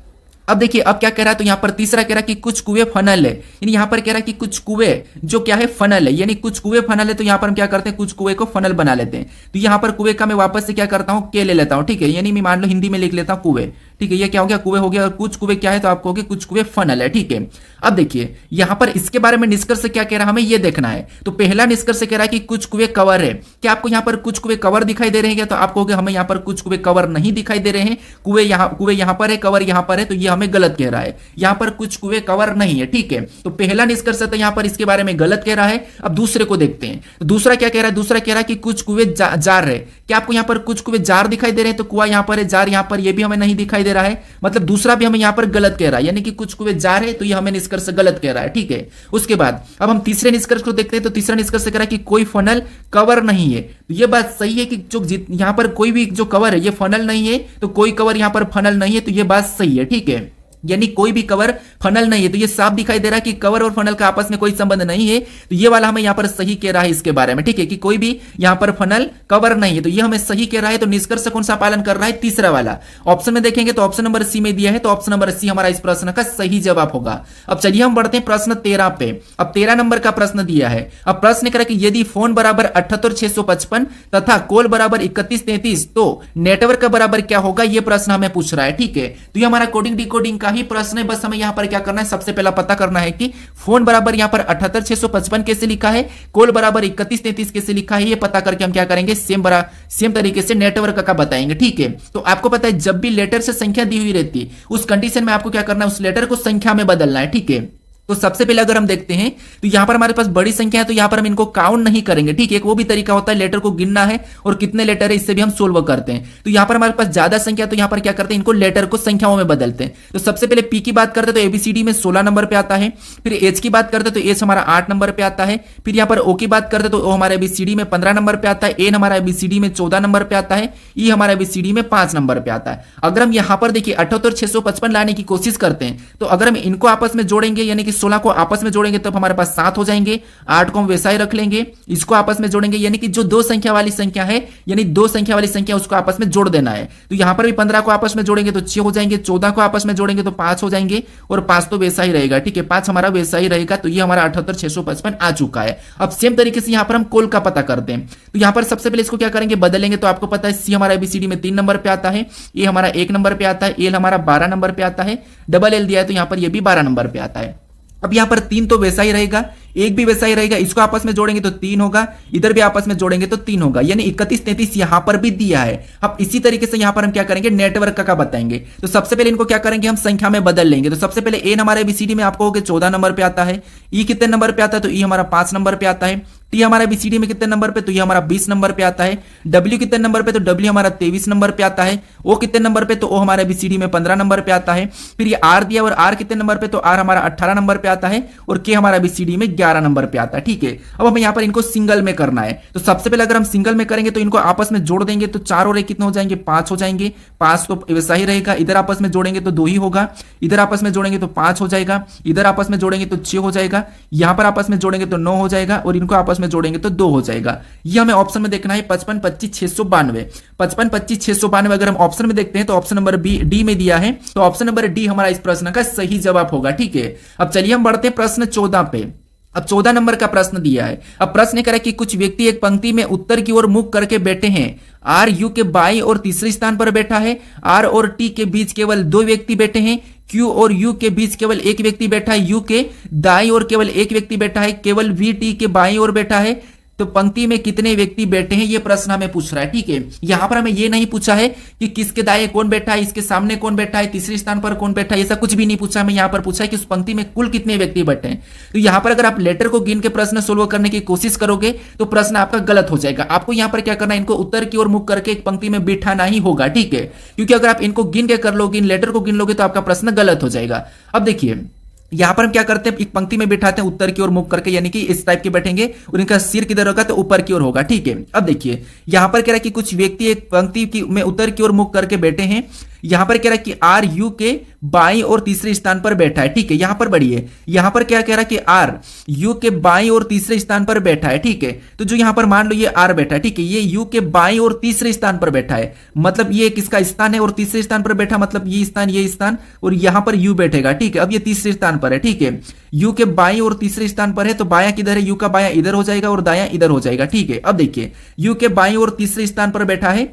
अब देखिए अब क्या कह रहा है, तो यहां पर तीसरा कह रहा है कि कुछ कुएं फनल है, यानी यहां पर कह रहा है कि कुछ कुएं जो क्या है, फनल है, यानी कुछ कुएं फनल है। तो यहां पर हम क्या करते हैं, कुछ कुएं को फनल बना लेते हैं। तो यहां पर कुएं का मैं वापस से क्या करता हूं, के ले लेता हूं, ठीक है, यानी मैं मान लो हिंदी में लिख लेता हूं कुएं, ठीक है, ये क्या हो गया, कुएं हो गया। और कुछ कुएं क्या है, तो आपको होगी कुछ कुएं फनल है, ठीक है। अब देखिए यहां पर इसके बारे में निष्कर्ष क्या कह रहा है हमें ये देखना है। तो पहला निष्कर्ष कह रहा है कि कुछ कुएं कवर है। क्या आपको यहां पर कुछ कुएं कवर दिखाई दे रहे हैं, तो आप कहोगे हमें यहां पर कुछ कुएं कवर नहीं दिखाई दे रहे हैं, कुएं यहां पर है, कवर यहां पर है, तो ये हमें गलत कह रहा है, यहां पर कुछ कुएं कवर नहीं है, ठीक है। तो पहला निष्कर्ष तो यहां पर इसके बारे में गलत कह रहा है। अब दूसरे को देखते हैं, तो दूसरा क्या कह रहा है, दूसरा कह रहा है कि कुछ कुएं जार है। क्या आपको यहां पर कुछ कुएं जार दिखाई दे रहे हैं, तो कुआं यहां पर है, जार यहां पर, ये भी हमें नहीं दिखाई दे रहा है, मतलब दूसरा भी हमें यहां पर गलत कह रहा है, यानी कि कुछ कुएं जार है, तो ये हमें निष्कर्ष गलत कह रहा है, ठीक है। उसके बाद अब हम तीसरे निष्कर्ष को देखते हैं। तो तीसरा निष्कर्ष कह रहा है कि कोई फनल कवर नहीं है। तो ये बात सही है कि जो यहां पर कोई भी जो कवर है ये फनल नहीं है, तो कोई कवर यहां पर फनल नहीं है, तो ये बात सही है, ठीक है, यानी कोई भी कवर फनल नहीं है। तो ये साफ दिखाई दे रहा है कि कवर और फनल का आपस में कोई संबंध नहीं है। तो ये वाला हमें यहां पर सही कह रहा है इसके बारे में, ठीक है, कि कोई भी यहां पर फनल कवर नहीं है, तो ये हमें सही कह रहा है। तो निष्कर्ष कौन सा पालन कर रहा है, तीसरा वाला। ऑप्शन में देखेंगे तो ऑप्शन नंबर सी में दिया है, तो ऑप्शन नंबर सी हमारा इस प्रश्न का सही जवाब होगा। अब चलिए हम बढ़ते हैं प्रश्न 13 पे। अब 13 नंबर का प्रश्न दिया है। अब प्रश्न कह रहा है कि यदि फोन बराबर 78,655 तथा कॉल बराबर 3133 तो नेटवर्क का बराबर क्या होगा, यह प्रश्न हमें पूछ रहा है, ठीक है। तो ये हमारा कोडिंग डिकोडिंग का ही प्रश्न है, बस हमें यहाँ पर क्या करना है, सबसे पहला पता करना है कि फोन बराबर यहाँ पर 78655 कैसे लिखा है, कॉल बराबर 3133 कैसे लिखा है। ये पता करके हम क्या करेंगे, सेम तरीके से नेटवर्क का बताएंगे। ठीक है, तो आपको पता है जब भी लेटर से संख्या दी हुई रहती है उस कंडीशन में आपको क्या करना है, उस लेटर को संख्या में बदलना है। ठीक है, तो सबसे पहले अगर हम देखते हैं तो यहां पर हमारे पास बड़ी संख्या है, तो यहां पर हम इनको काउंट नहीं करेंगे। ठीक है, एक वो भी तरीका होता है लेटर को गिनना है और कितने लेटर है इससे भी हम सोल्व करते हैं। तो यहां पर हमारे पास ज्यादा संख्या, तो यहां पर क्या करते हैं, इनको लेटर को संख्याओं में बदलते हैं। तो सबसे पहले पी की बात करते हैं तो एबीसीडी में 16 नंबर पे आता है। फिर एच की बात करते हैं तो एच हमारा 8 नंबर पे आता है। फिर यहां पर ओ की बात करते हैं तो ओ हमारे एबीसीडी में 15 नंबर पे आता है। एन हमारा एबीसीडी में 14 नंबर पे आता है। ई हमारा एबीसीडी में 5 नंबर पे आता है। अगर हम यहां पर देखिए 78655 लाने की कोशिश करते हैं तो अगर हम इनको आपस में जोड़ेंगे यानी कि 16 को आपस में जोड़ेंगे तब हमारे पास 7 हो जाएंगे। 8 को हम वैसा ही रख लेंगे, इसको आपस में जोड़ेंगे यानी कि जो दो संख्या वाली संख्या है यानी दो संख्या वाली संख्या उसको आपस में जोड़ देना है। तो यहां पर भी 15 को आपस में जोड़ेंगे तो 6 हो जाएंगे, 14 को आपस में जोड़ेंगे तो 5 हो जाएंगे और 5 तो वैसा ही रहेगा। ठीक है, 5 हमारा वैसा ही रहेगा। तो ये हमारा 78655 आ चुका है। अब सेम तरीके से यहां पर हम कोल का पता करते हैं। तो यहां पर सबसे पहले इसको क्या करेंगे, बदलेंगे। तो आपको पता है सी हमारा एबीसीडी में 3 नंबर पे आता है, ए हमारा 1 नंबर पे आता है, एल हमारा 12 नंबर पे आता है, डबल एल दिया है तो यहां पर ये भी 12 नंबर पे आता है। अब यहां पर 3 तो वैसा ही रहेगा, एक भी वैसा ही रहेगा। इसको आपस में जोड़ेंगे तो 3 होगा, इधर भी आपस में जोड़ेंगे तो 3 होगा, यानी 3133 यहां पर भी दिया है। अब इसी तरीके से यहां पर हम क्या करेंगे, नेटवर्क का बताएंगे। तो सबसे पहले इनको क्या करेंगे, हम संख्या में बदल लेंगे। तो सबसे पहले एन हमारे एबीसीडी में आपको 14 नंबर पे आता है। ई कितने नंबर पे आता है, तो ई हमारा 5 नंबर पे आता है। टी हमारा बीसीडी में कितने नंबर पे, तो ये हमारा 20 नंबर पे आता है। डब्ल्यू कितने नंबर पे, तो डब्ल्यू हमारा 23 नंबर पे आता है। ओ कितने नंबर पे, तो ओ हमारा बीसीडी में 15 नंबर पे आता है। फिर ये आर दिया और आर कितने नंबर पे, तो आर हमारा 18 नंबर पे आता है और के हमारा बीसीडी में 11 नंबर पे आता है। ठीक है, अब हमें यहां पर इनको सिंगल में करना है। तो सबसे पहले अगर हम सिंगल में करेंगे तो इनको आपस में जोड़ देंगे तो 4 और 1 कितने हो जाएंगे, 5 हो जाएंगे। 5 तो वैसा ही रहेगा, इधर आपस में जोड़ेंगे तो 2 ही होगा, इधर आपस में जोड़ेंगे तो 5 हो जाएगा, इधर आपस में जोड़ेंगे तो 6 हो जाएगा, यहां पर आपस में जोड़ेंगे तो 9 हो जाएगा और इनको आपस में जोड़ेंगे तो 2 हो जाएगा। ये हमें ऑप्शन में देखना है 55 25 692। 55 25 692 अगर हम ऑप्शन में देखते हैं तो ऑप्शन नंबर बी डी में दिया है, तो ऑप्शन नंबर डी हमारा इस प्रश्न का सही जवाब होगा। ठीक है, अब चलिए हम बढ़ते हैं प्रश्न 14 पे। अब 14 नंबर का प्रश्न दिया है। अब प्रश्न कह रहा है कि कुछ व्यक्ति एक पंक्ति में उत्तर की ओर मुख करके बैठे हैं। आर यू के बाई और तीसरे स्थान पर बैठा है। आर और टी के बीच केवल 2 व्यक्ति बैठे हैं। क्यू और यू के बीच केवल 1 व्यक्ति बैठा है। यू के दाई और केवल 1 व्यक्ति बैठा है। केवल वी टी के बाई और बैठा है। तो पंक्ति में कितने व्यक्ति बैठे हैं, ये प्रश्न हमें पूछ रहा है। ठीक है, यहां पर हमें ये नहीं पूछा है कि किसके दाएं कौन बैठा है, इसके सामने कौन बैठा है, तीसरे स्थान पर कौन बैठा है, ऐसा कुछ भी नहीं पूछा। हमें यहां पर पूछा है कि उस पंक्ति में कुल कितने व्यक्ति बैठे हैं। तो यहां पर अगर आप लेटर को गिन के प्रश्न सोल्व करने की कोशिश करोगे तो प्रश्न आपका गलत हो जाएगा। आपको यहां पर क्या करना है, इनको उत्तर की ओर मुख करके एक पंक्ति में बिठाना ही होगा। ठीक है, क्योंकि अगर आप इनको गिन के कर लोगे, इन लेटर को गिन लोगे तो आपका प्रश्न गलत हो जाएगा। अब देखिए यहां पर हम क्या करते हैं, एक पंक्ति में बिठाते हैं उत्तर की ओर मुख करके, यानी कि इस टाइप के बैठेंगे और इनका सिर किधर होगा, तो ऊपर की ओर होगा। ठीक है, अब देखिए यहां पर कह रहा है कि कुछ व्यक्ति एक पंक्ति में उत्तर की ओर मुख करके बैठे हैं। यहां पर कह रहा है कि आर यू के बाईं और तीसरे स्थान पर बैठा है। ठीक है, यहां पर बढ़िए, यहां पर क्या कह रहा है कि आर यू के बाईं और तीसरे स्थान पर बैठा है। ठीक है, तो जो यहां पर मान लो ये आर बैठा है, ठीक है, ये यू के बाईं और तीसरे स्थान पर बैठा है, मतलब ये किसका स्थान है और तीसरे स्थान पर बैठा, मतलब ये स्थान और यहां पर यू बैठेगा। ठीक है, अब ये तीसरे स्थान पर है। ठीक है, यू के बाईं और तीसरे स्थान पर है, तो बायां किधर है, यू का बायां इधर हो जाएगा और दायां इधर हो जाएगा। ठीक है, अब देखिए यू के बाईं और तीसरे स्थान पर बैठा है।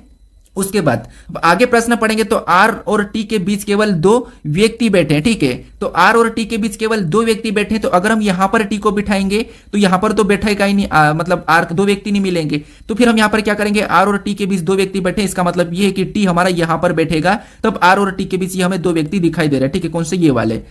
उसके बाद आगे प्रश्न पढ़ेंगे तो आर और टी के बीच केवल 2 व्यक्ति बैठे हैं। ठीक है, तो आर और टी के बीच केवल 2 व्यक्ति बैठे हैं, तो अगर हम यहां पर टी को बिठाएंगे तो यहां पर तो बैठेगा ही नहीं, मतलब आर 2 व्यक्ति नहीं मिलेंगे। तो फिर हम यहां पर क्या करेंगे, आर और टी के बीच 2 व्यक्ति बैठे, इसका मतलब ये है कि टी हमारा यहां पर बैठेगा, तब आर और टी के बीच ये हमें 2 व्यक्ति दिखाई दे रहे हैं। ठीक है, कौन से, ये वाले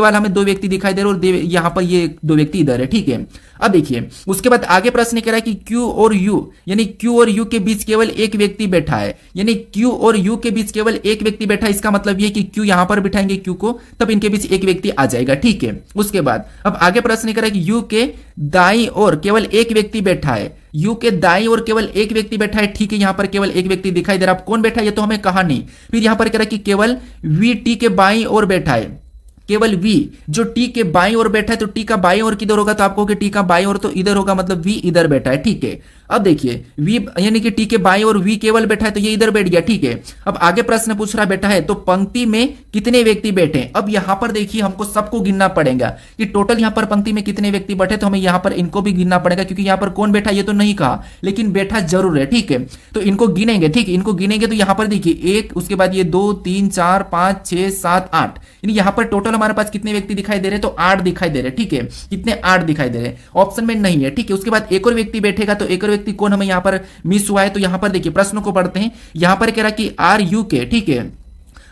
हमें 2 व्यक्ति दिखाई दे रहे और यहां पर ये 2 व्यक्ति इधर है। ठीक है, अब देखिए उसके बाद आगे प्रश्न कह रहा है कि क्यू और यू, यानी क्यू और यू के बीच केवल 1 व्यक्ति बैठा है, यानी क्यू और यू के बीच केवल 1 व्यक्ति बैठा है, इसका मतलब ये कि क्यू यहां पर बिठाएंगे क्यू को, तब इनके बीच 1 व्यक्ति आ जाएगा। ठीक है, उसके बाद अब आगे प्रश्न कह रहा है कि यू के दाईं ओर केवल 1 व्यक्ति बैठा है। यू के दाईं ओर केवल 1 व्यक्ति बैठा है। ठीक है, यहां पर केवल 1 व्यक्ति दिखाई दे रहा है, कौन बैठा है ये तो हमें कहा नहीं। फिर यहां पर कह रहा है कि केवल वी टी के बाईं ओर बैठा है, केवल वी जो टी के बाईं ओर बैठा है, तो टी का बाईं ओर किधर होगा, तो आपको कि टी का बाईं ओर तो इधर होगा, मतलब वी इधर बैठा है। ठीक है, अब देखिए v यानी कि टी के बाएं और v केवल बैठा है तो ये इधर बैठ गया, ठीक है। अब आगे प्रश्न पूछ रहा बैठा है तो पंक्ति में कितने व्यक्ति बैठे। अब यहां पर देखिए हमको सबको गिनना पड़ेगा कि टोटल यहां पर पंक्ति में कितने व्यक्ति बैठे, तो हमें यहां पर इनको भी गिनना पड़ेगा क्योंकि यहां पर कौन बैठा ये तो नहीं कहा, लेकिन बैठा जरूर है, ठीक है। तो इनको गिनेंगे, ठीक है, इनको गिनेंगे तो यहां पर देखिए एक, उसके बाद ये 2 3 4 5 6 7 8, यानी यहां पर टोटल हमारे पास कितने व्यक्ति दिखाई दे रहे हैं, तो 8 दिखाई दे रहे हैं, ठीक है। कितने 8 दिखाई दे रहे हैं, ऑप्शन में नहीं है, ठीक है। उसके बाद एक और व्यक्ति बैठेगा तो एक और व्यक्ति कौन हमें यहां पर मिस हुआ है, तो यहां पर देखिए प्रश्न को पढ़ते हैं। यहां पर कह रहा कि आर यू के, ठीक है,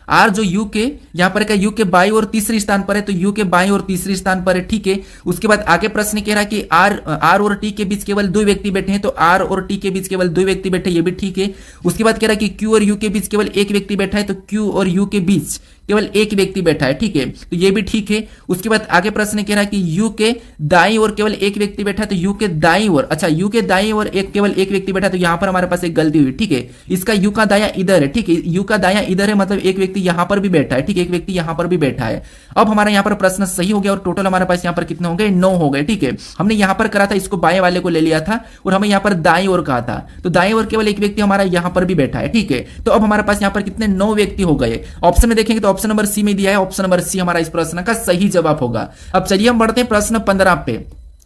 आर जो यू के यहां पर यू के बाई और तीसरे स्थान पर है तो यू के बाई और तीसरे स्थान पर है, ठीक है। उसके बाद आगे प्रश्न कह रहा है कि आर और टी के बीच केवल 2 व्यक्ति बैठे हैं तो आर और टी के बीच केवल 2 व्यक्ति बैठे, ये भी ठीक है। उसके बाद कह रहा है कि क्यू और यू के बीच केवल 1 व्यक्ति बैठा है तो क्यू और यू के बीच केवल 1 व्यक्ति बैठा है, ठीक है, तो ये भी ठीक है। उसके बाद आगे प्रश्न कह रहा है कि यू के दाईं ओर केवल 1 व्यक्ति बैठा है तो यू के दाईं ओर, अच्छा यू के दाईं ओर केवल 1 व्यक्ति बैठा है तो यहां पर हमारे पास एक गलती हुई, ठीक है। इसका यू का दाया इधर है, ठीक है, यू का दाया इधर है मतलब एक व्यक्ति यहां पर भी बैठा है, ठीक है, एक व्यक्ति यहां पर भी बैठा है। अब हमारा यहां पर प्रश्न सही हो गया और टोटल हमारे पास यहां पर कितने हो गए, 9 हो गए, ठीक है। हमने यहां पर करा था इसको बाएं वाले को ले लिया था और हमें यहां पर दाईं ओर कहा था तो दाईं ओर केवल 1 व्यक्ति हमारा यहां पर भी बैठा है, ठीक है। तो अब हमारे पास यहां पर कितने 9 व्यक्ति हो गए। ऑप्शन में देखेंगे तो ऑप्शन नंबर सी में दिया है, ऑप्शन नंबर सी हमारा इस प्रश्न का सही जवाब होगा। अब चलिए हम बढ़ते हैं प्रश्न 15 पे।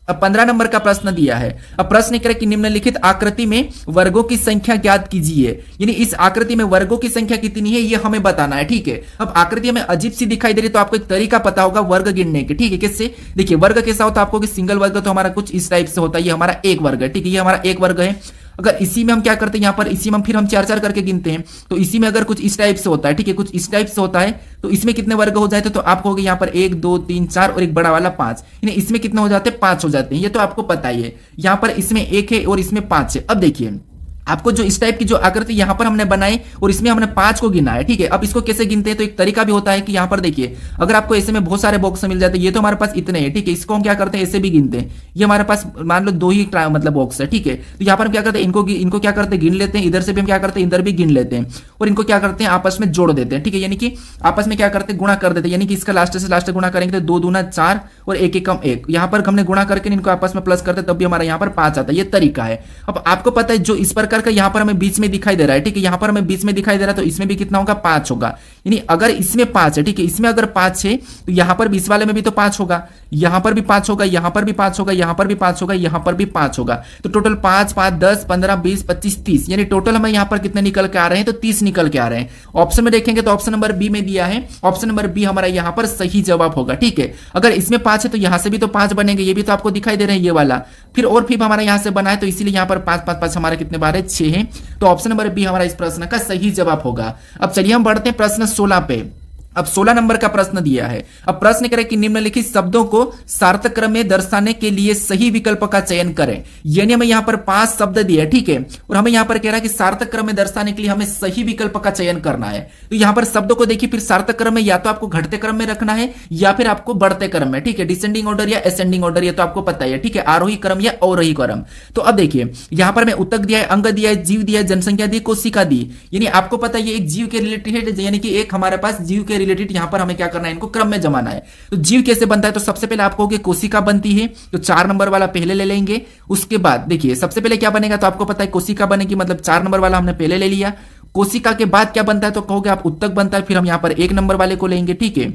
अब 15 नंबर का प्रश्न दिया है। अब प्रश्न कह रहा है कि निम्नलिखित आकृति में वर्गों की संख्या ज्ञात कीजिए, यानी इस आकृति में वर्गों की संख्या कितनी है ये हमें बताना है, ठीक है। अब आकृति हमें अजीब सी दिखाई दे रही है तो आपको एक तरीका पता होगा वर्ग गिनने के, ठीक है। किससे, देखिए वर्ग कैसा होता है आपको कि सिंगल वर्ग तो हमारा कुछ इस टाइप से होता है, ये हमारा एक वर्ग है, ठीक है, ये हमारा एक वर्ग है। अगर इसी में हम क्या करते हैं यहाँ पर इसी में फिर हम 4-4 करके गिनते हैं तो इसी में अगर कुछ इस टाइप से होता है, ठीक है, कुछ इस टाइप से होता है तो इसमें कितने वर्ग हो जाते तो आप कहोगे यहाँ पर 1 2 3 4 और एक बड़ा वाला 5, यानी इसमें कितने हो जाते हैं 5 हो जाते हैं, ये तो आपको पता ही है। यहाँ पर इसमें 1 है और इसमें 5 है। अब देखिए आपको जो इस टाइप की जो आकृति यहां पर हमने बनाई और इसमें हमने 5 को गिना है, ठीक है। अब इसको कैसे गिनते हैं तो एक तरीका भी होता है कि यहां पर देखिए अगर आपको ऐसे में बहुत सारे बॉक्स मिल जाते हैं, ये तो हमारे पास इतने हैं, ठीक है, इसको हम क्या करते हैं ऐसे भी गिनते हैं। ये हमारे पास मान लो 2 ही मतलब बॉक्स है, ठीक है, तो यहाँ पर हम क्या करते हैं इनको क्या करते हैं गिन लेते हैं, इधर से भी हम क्या करते हैं इधर भी गिन लेते हैं और इनको क्या करते हैं आपस में जोड़ देते हैं, ठीक है, यानी कि आपस में क्या करते हैं गुणा कर देते हैं, यानी कि इसका लास्ट से लास्ट गुणा करेंगे तो 2 दूना 4 और 1 1 कम 1, यहाँ पर हमने गुणा करके इनको आपस में प्लस करते तब भी हमारा यहाँ पर 5 आता है, ये तरीका है। अब आपको पता है जो इस प्रकार का यहाँ पर हमें बीच में दिखाई दे रहा है, ठीक है, यहां पर हमें बीच में दिखाई दे रहा है तो इसमें भी कितना होगा 5 होगा, यानी अगर इसमें 5 है, ठीक है, इसमें अगर 5 है तो यहां पर बीच वाले में भी तो 5 होगा, यहां पर भी 5 होगा, यहां पर भी 5 होगा, यहां पर भी 5 होगा, यहां पर भी 5 होगा, तो टोटल 5 5 10 15 20 25 30, यानी टोटल हमें यहां पर कितने निकल के आ रहे हैं तो 30 निकल के आ रहे हैं। ऑप्शन में देखेंगे तो ऑप्शन नंबर बी में दिया है, ऑप्शन नंबर बी हमारा यहां पर सही जवाब होगा, ठीक है। अगर इसमें 5 है तो यहां से भी तो 5 बनेंगे, ये भी तो आपको दिखाई दे रहे हैं ये वाला, फिर और फिर हमारा यहां से बना है तो इसीलिए यहां पर 5 5 5 हमारे कितने बार है 6 है, तो ऑप्शन नंबर बी हमारा इस प्रश्न का सही जवाब होगा। अब चलिए हम बढ़ते हैं प्रश्न 16 पे। अब 16 नंबर का प्रश्न दिया है। अब प्रश्न करें कि निम्नलिखित शब्दों को सार्थक क्रम में दर्शाने के लिए सही विकल्प का चयन करें, यानी हमें यहां पर 5 शब्द दिए, ठीक है, और हमें यहां पर कह रहा है कि सार्थक क्रम में दर्शाने के लिए हमें सही विकल्प का चयन करना है। तो यहां पर शब्दों को देखिए फिर सार्थक क्रम में या तो आपको घटते क्रम में रखना है या फिर आपको बढ़ते क्रम में, ठीक है, डिसेंडिंग ऑर्डर या असेंडिंग ऑर्डर, ये तो आपको पता है, ठीक है, आरोही क्रम या अवरोही क्रम। तो अब देखिए यहां पर हमें उत्तक दिया है, अंग दिया है, जीव दिया है, जनसंख्या दी, कोशिका दी, यानी आपको पता है ये एक जीव के रिलेटेड है, यानी कि एक हमारे पास जीव के रिलेटेड यहां पर हमें क्या करना है इनको क्रम में जमाना है। तो जीव कैसे बनता है तो सबसे पहले आपको कोशिका बनती है तो 4 नंबर वाला पहले ले लेंगे। उसके बाद देखिए सबसे पहले क्या बनेगा तो आपको पता है कोशिका बनेगी, मतलब 4 नंबर वाला हमने पहले ले लिया। कोशिका के बाद क्या बनता है तो कहोगे आप उत्तक बनता है, फिर हम यहां पर 1 नंबर वाले को लेंगे, ठीक है।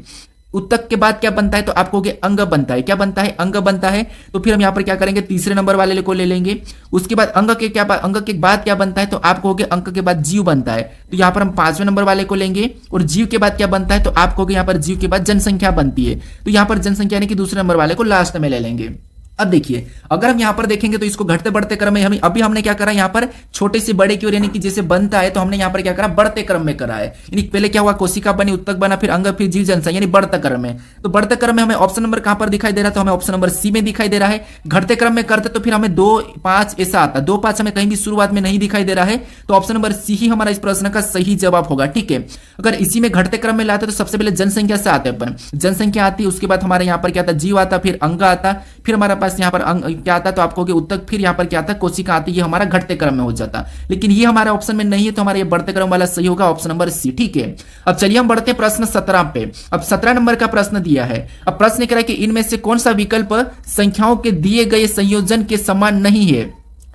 उत्तक के बाद क्या बनता है तो आप कहोगे अंग बनता है, क्या बनता है अंग बनता है, तो फिर हम यहां पर क्या करेंगे तीसरे नंबर वाले को ले लेंगे। उसके बाद अंग के बाद क्या बनता है तो आप कहोगे अंग के बाद जीव बनता है, तो यहां पर हम 5वें नंबर वाले को लेंगे। और जीव के बाद क्या बनता है तो आप कहोगे यहां पर जीव के बाद जनसंख्या बनती है, तो यहां पर जनसंख्या यानी कि दूसरे नंबर वाले को लास्ट में ले लेंगे। अब देखिए अगर हम यहां पर देखेंगे तो इसको घटते बढ़ते क्रम में हम अभी हमने क्या करा यहां पर छोटे से बड़े की ओर, यानी कि जैसे बनता है तो हमने यहां पर क्या करा बढ़ते क्रम में करा है, यानी पहले क्या हुआ कोशिका बनी, उत्तक बना, फिर अंग, फिर जीव, जनसंख्या, यानी बढ़ते क्रम में। तो बढ़ते क्रम में हमें ऑप्शन नंबर कहां पर दिखाई दे रहा है तो हमें ऑप्शन नंबर सी में दिखाई दे रहा है। घटते क्रम में करते तो फिर हमें 2 5 ऐसा आता, 2 5 हमें कहीं भी शुरुआत में नहीं दिखाई दे रहा है, तो ऑप्शन नंबर सी ही हमारा इस प्रश्न का सही जवाब होगा, ठीक है। अगर इसी में घटते क्रम में लाते तो सबसे पहले जनसंख्या से आते अपन, जनसंख्या आती, उसके बाद हमारे यहां पर क्या आता जीव आता, फिर अंग आता, फिर हमारे पास यहां पर क्या आता तो आपको उत्तक, फिर यहां पर क्या आता कोशिका आती, ये हमारा घटते क्रम में हो जाता। लेकिन ये हमारे ऑप्शन में नहीं है तो हमारा ये बढ़ते क्रम वाला सही होगा, ऑप्शन नंबर सी, ठीक है। अब चलिए हम बढ़ते हैं प्रश्न 17 पे। अब 17 नंबर का प्रश्न दिया है। अब प्रश्न कह रहा है कि इनमें से कौन सा विकल्प संख्याओं के दिए गए संयोजन के समान नहीं है।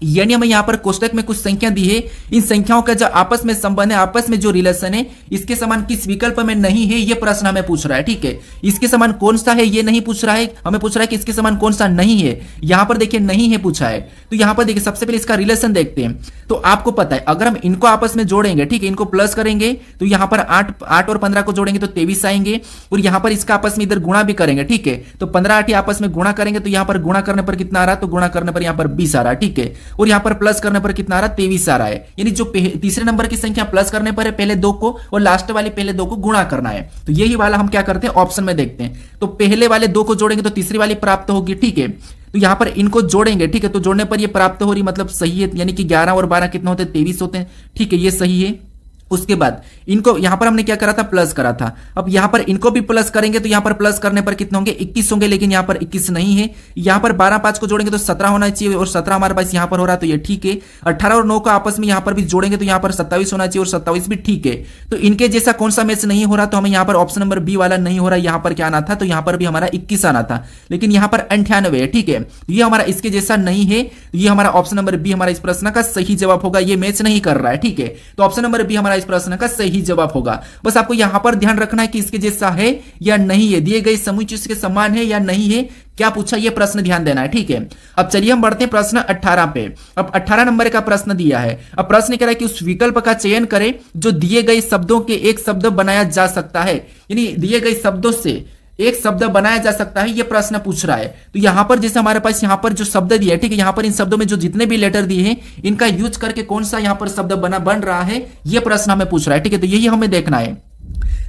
यानी हमें यहाँ पर कोष्टक में कुछ संख्या दी है, इन संख्याओं का जो आपस में संबंध है, आपस में जो रिलेशन है, इसके समान किस विकल्प में नहीं है, ये प्रश्न हमें पूछ रहा है। ठीक है, इसके समान कौन सा है ये नहीं पूछ रहा है, हमें पूछ रहा है कि इसके समान कौन सा नहीं है। यहाँ पर देखिए नहीं है पूछा है, तो यहाँ पर देखिए सबसे पहले इसका रिलेशन देखते हैं। तो आपको पता है अगर हम इनको आपस में जोड़ेंगे, ठीक है, इनको प्लस करेंगे तो यहाँ पर 8 और 15 को जोड़ेंगे तो 23 आएंगे, और यहाँ पर इसका आपस में इधर गुणा भी करेंगे। ठीक है, तो 15 8 आपस में गुणा करेंगे तो यहाँ पर गुणा करने पर कितना आ रहा है, तो गुणा करने पर यहाँ पर 20 आ रहा है। ठीक है, और यहाँ पर प्लस करने पर कितना आ रहा है, 23 आ रहा है। यानी जो तीसरे नंबर की संख्या प्लस करने पर है पहले 2 को, और लास्ट वाले पहले 2 को गुणा करना है। तो यही वाला हम क्या करते हैं, ऑप्शन में देखते हैं। तो पहले वाले 2 को जोड़ेंगे तो तीसरी वाली प्राप्त होगी। ठीक है, तो यहां पर इनको जोड़ेंगे। ठीक है, तो जोड़ने पर ये प्राप्त हो रही, मतलब सही है, यानी कि 11 और 12 कितना होते हैं, 23 होते हैं। ठीक है, ये सही है। उसके बाद इनको यहां पर हमने क्या करा था, प्लस करा था। अब यहां पर इनको भी प्लस करेंगे तो यहां पर प्लस करने पर कितने होंगे, 21 होंगे, लेकिन यहां पर 21 नहीं है। यहां पर 12 5 को जोड़ेंगे तो 17 होना चाहिए, और 17 हमारे पास यहां पर हो रहा है, तो ये ठीक है। 18 और 9 को आपस में यहां पर भी जोड़ेंगे तो यहां पर 27 होना चाहिए, और 27 भी ठीक है। तो इनके जैसा कौन सा मैच नहीं हो रहा, तो हमें यहां पर ऑप्शन नंबर बी वाला नहीं हो रहा। यहां पर क्या आना था, तो यहां पर भी हमारा 21 आना था, लेकिन यहां पर 98 है। ठीक है, ये हमारा इसके जैसा नहीं है, ये हमारा ऑप्शन नंबर बी हमारा इस प्रश्न का सही जवाब होगा। ये मैच नहीं कर रहा है। ठीक है, तो ऑप्शन नंबर बी हमारा इस प्रश्न का सही जवाब होगा। बस आपको यहां पर ध्यान रखना है कि इसके जैसा है या नहीं है, दिए गए समूह चीज के समान है या नहीं है, क्या पूछा ये प्रश्न ध्यान देना है। ठीक है, अब चलिए हम बढ़ते हैं प्रश्न 18 पे। अब 18 नंबर का प्रश्न दिया है। अब प्रश्न कह रहा है कि उस विकल्प का चयन करें जो दिए गए शब्दों के एक शब्द बनाया जा सकता है, यानी दिए गए शब्दों से एक शब्द बनाया जा सकता है, ये प्रश्न पूछ रहा है। तो यहां पर जैसे हमारे पास यहां पर जो शब्द दिया है, ठीक है, यहां पर इन शब्दों में जो जितने भी लेटर दिए हैं इनका यूज करके कौन सा यहां पर शब्द बन रहा है, ये प्रश्न हमें पूछ रहा है। ठीक है, तो यही हमें देखना है।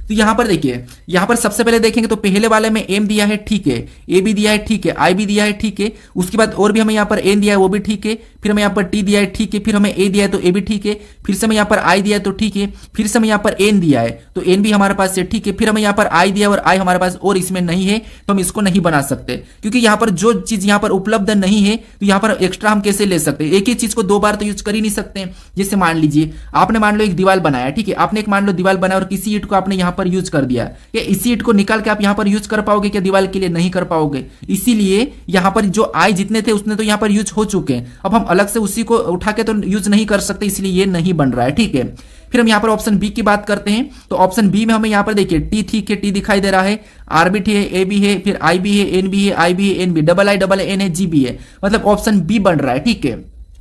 तो यहां पर देखिए, यहां पर सबसे पहले देखेंगे तो पहले वाले में एम दिया है, ठीक है, ए भी दिया है, ठीक है, आई भी दिया है, ठीक है। उसके बाद और भी हमें यहां पर एन दिया है, वो भी ठीक है। फिर हमें यहां पर टी दिया है, ठीक है। फिर हमें ए दिया है तो ए भी ठीक है। फिर से हमें यहां पर आई दिया है तो ठीक है। फिर से हमें यहां पर एन दिया है तो एन भी हमारे पास है, ठीक है। फिर हमें यहां पर आई दिया और आई हमारे पास और इसमें नहीं है, तो हम इसको नहीं बना सकते, क्योंकि यहां पर जो चीज यहां पर उपलब्ध नहीं है तो यहां पर एक्स्ट्रा हम कैसे ले सकते हैं। एक ही चीज को 2 बार तो यूज कर ही नहीं सकते। जैसे मान लीजिए आपने मान लो एक दीवार बनाया, ठीक है, आपने एक मान लो दीवार बनाया और किसी ईंट को आपने यहां पर यूज कर दिया, या इसी ईंट को निकाल के आप यहां पर यूज कर पाओगे क्या दीवार के लिए? नहीं कर पाओगे। इसीलिए यहां पर जो आई जितने थे उतने तो यहां पर यूज हो चुके हैं, अब हम अलग से उसी को उठा के तो यूज नहीं कर सकते, इसलिए ये नहीं बन रहा है। ठीक है, फिर हम यहां पर ऑप्शन बी की बात करते हैं। तो ऑप्शन बी में हमें यहां पर देखिए टी, ठीक है, टी दिखाई दे रहा है, आर भी है, ए भी है, फिर आई भी है, एन भी है, आई भी है, एन भी, डबल आई डबल एन है, जी भी है, मतलब ऑप्शन बी बन रहा है। ठीक है,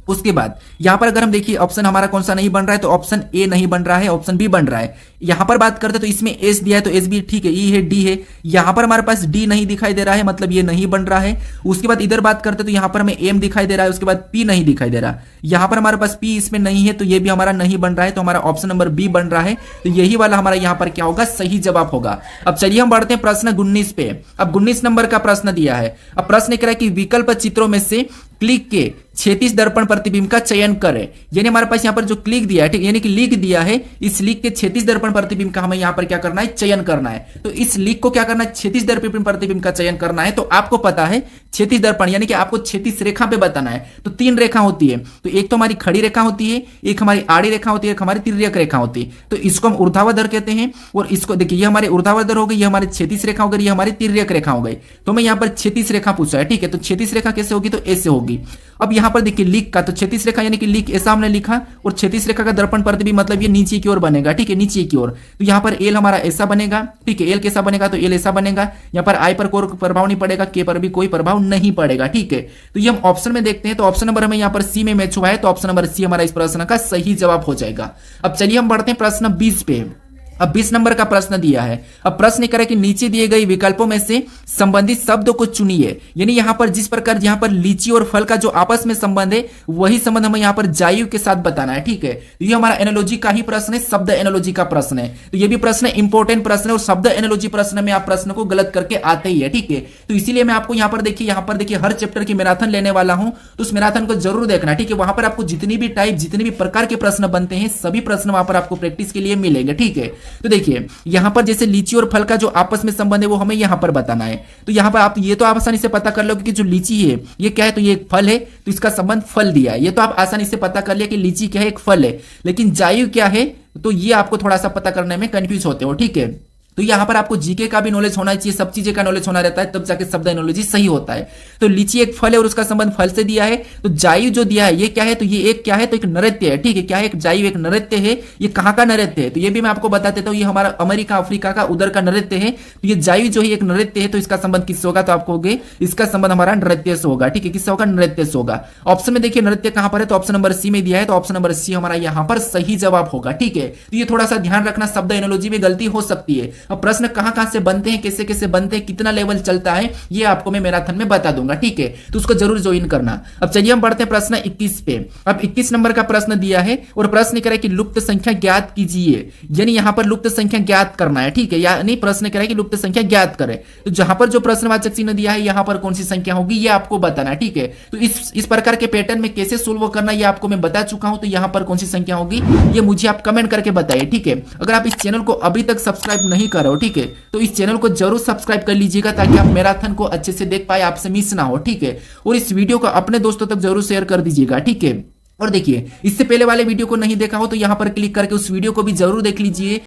उसके बाद यहां पर अगर हम देखिए ऑप्शन हमारा कौन सा नहीं बन रहा है, तो ऑप्शन ए नहीं बन रहा है, ऑप्शन बी बन रहा है। यहां पर बात करते तो इसमें एस दिया है तो एस भी ठीक है, ई है, डी है। यहां पर हमारे पास डी नहीं दिखाई दे रहा है, मतलब ये नहीं बन रहा है। उसके बाद इधर बात करते तो यहां पर हमें एम दिखाई दे रहा है, उसके बाद पी नहीं दिखाई दे रहा। यहां पर हमारे पास पी इसमें नहीं है, तो ये भी हमारा नहीं बन रहा है, तो हमारा ऑप्शन नंबर बी बन रहा है। तो यही वाला हमारा यहां पर क्या होगा, सही जवाब होगा। अब चलिए हम बढ़ते हैं प्रश्न 19 पे। अब 19 नंबर का प्रश्न दिया है। अब प्रश्न कह रहा है कि विकल्प चित्रों में से क्लिक के क्षैतिज दर्पण प्रतिबिंब का चयन करें। यानी हमारे पास यहां पर जो क्लिक दिया है, ठीक, यानी कि लिख दिया है, इस लिख के क्षैतिज दर्पण प्रतिबिंब का हमें यहां पर क्या करना है, चयन करना है। तो इस लिख को क्या करना है, क्षैतिज दर्पण प्रतिबिंब का चयन करना है। तो आपको पता है क्षैतिज दर्पण यानी कि आपको क्षैतिज रेखा पे बताना है। तो 3 रेखा होती है, तो एक तो हमारी खड़ी रेखा होती है, एक हमारी आड़ी रेखा होती है, एक हमारी तिर्यक रेखा होती है। तो इसको हम ऊर्ध्वाधर कहते हैं, और इसको देखिए ये हमारे ऊर्ध्वाधर हो गई, ये हमारी क्षैतिज रेखा हो गई, ये हमारी तिर्यक रेखा हो गई। तो मैं यहां पर क्षैतिज रेखा पूछा है, ठीक है, तो क्षैतिज रेखा कैसे होगी, तो ऐसे होगी। अब यहां पर देखिए लिख का, तो क्षैतिज रेखा यानी कि लिख ऐसा हमने लिखा, और क्षैतिज रेखा का दर्पण प्रतिबिंब मतलब ये नीचे की ओर बनेगा, ठीक है, नीचे की ओर। तो यहां पर एल हमारा ऐसा बनेगा, ठीक है, एल कैसा बनेगा, तो एल ऐसा बनेगा। यहां पर आई पर कोई प्रभाव नहीं पड़ेगा, के पर भी कोई प्रभाव नहीं पड़ेगा, ठीक है। तो ये हम ऑप्शन में देखते हैं, तो ऑप्शन नंबर हमें यहां पर सी में मैच हुआ है, तो ऑप्शन नंबर सी हमारा इस प्रश्न का सही जवाब हो जाएगा। अब चलिए हम बढ़ते हैं प्रश्न 20 पे। अब 20 नंबर का प्रश्न दिया है। अब प्रश्न करें कि नीचे दिए गए विकल्पों में से संबंधित शब्दों को चुनिए। यानी यहां पर जिस प्रकार यहां पर लीची और फल का जो आपस में संबंध है, वही संबंध हमें यहां पर जायु के साथ बताना है, ठीक है। तो ये हमारा एनालॉजी का ही प्रश्न है, शब्द एनालॉजी का प्रश्न है। तो ये भी प्रश्न इंपॉर्टेंट प्रश्न है, और शब्द एनालॉजी प्रश्न में आप प्रश्न को गलत करके आते ही है, ठीक है। तो इसीलिए मैं आपको यहां पर देखिए हर चैप्टर की मैराथन लेने वाला हूं, तो उस मैराथन को जरूर देखना, ठीक है। वहां पर आपको जितनी भी टाइप, जितने भी प्रकार के प्रश्न बनते हैं, सभी प्रश्न वहां पर आपको प्रैक्टिस के लिए मिलेंगे, ठीक है। तो देखिए यहां पर जैसे लीची और फल का जो आपस में संबंध है वो हमें यहां पर बताना है। तो यहां पर आप ये तो आसानी से पता कर लो कि जो लीची है ये क्या है, तो ये एक फल है, तो इसका संबंध फल दिया है। ये तो आप आसानी से पता कर लिया कि लीची क्या है, एक फल है। लेकिन जायु क्या है, तो ये आपको थोड़ा सा पता करने में कंफ्यूज होते हो, ठीक है। तो यहाँ पर आपको जीके का भी नॉलेज होना चाहिए, सब चीजें का नॉलेज होना रहता है, तब जाके शब्द एनोलॉजी सही होता है। तो लीची एक फल है और उसका संबंध फल से दिया है। तो जायु जो दिया है ये क्या है, तो ये एक क्या है, तो एक नृत्य है, ठीक है। क्या है, एक जायु एक नृत्य है। ये कहाँ का नृत्य है, तो ये भी मैं आपको बता देता हूँ, ये हमारा अमेरिका अफ्रीका का उधर का नृत्य है। तो ये जायु जो है एक नृत्य है, तो इसका संबंध किससे होगा, तो आपको इसका संबंध हमारा नृत्य से होगा, ठीक है। किससे होगा, नृत्य से होगा। ऑप्शन में देखिए नृत्य कहां पर है, तो ऑप्शन नंबर सी में दिया है, तो ऑप्शन नंबर सी हमारा यहां पर सही जवाब होगा, ठीक है। तो ये थोड़ा सा ध्यान रखना, शब्द एनोलॉजी में गलती हो सकती है। अब प्रश्न कहां से बनते हैं, कैसे कैसे बनते हैं, कितना लेवल चलता है, ये आपको मैं मैराथन में बता दूंगा, ठीक है। तो उसको जरूर ज्वाइन करना। अब चलिए हम बढ़ते हैं प्रश्न 21 पे। अब 21 नंबर का प्रश्न दिया है और प्रश्न कह रहा है कि लुप्त संख्या ज्ञात कीजिए, यानी यहां पर लुप्त संख्या ज्ञात करना है, ठीक है। यानी प्रश्न कह रहा है कि लुप्त संख्या ज्ञात करें। तो जहां पर जो प्रश्नवाचक चिन्ह दिया है यहां पर कौन सी संख्या होगी, ये आपको बताना है, ठीक है। तो इस प्रकार के पैटर्न में कैसे सोल्व करना ये आपको मैं बता चुका हूं। तो यहां पर कौन सी संख्या होगी ये मुझे आप कमेंट करके बताइए, ठीक है। अगर आप इस चैनल को अभी तक सब्सक्राइब नहीं कर रहे हो, ठीक है, तो इस चैनल को जरूर सब्सक्राइब कर लीजिएगा ताकि आप मैराथन को अच्छे से देख पाए, आपसे मिस ना हो, ठीक है। और इस वीडियो को अपने दोस्तों तक जरूर शेयर कर दीजिएगा, ठीक है। और देखिए इससे पहले वाले वीडियो को नहीं देखा हो तो यहां पर क्लिक करके उस वीडियो को भी जरूर देख लीजिए।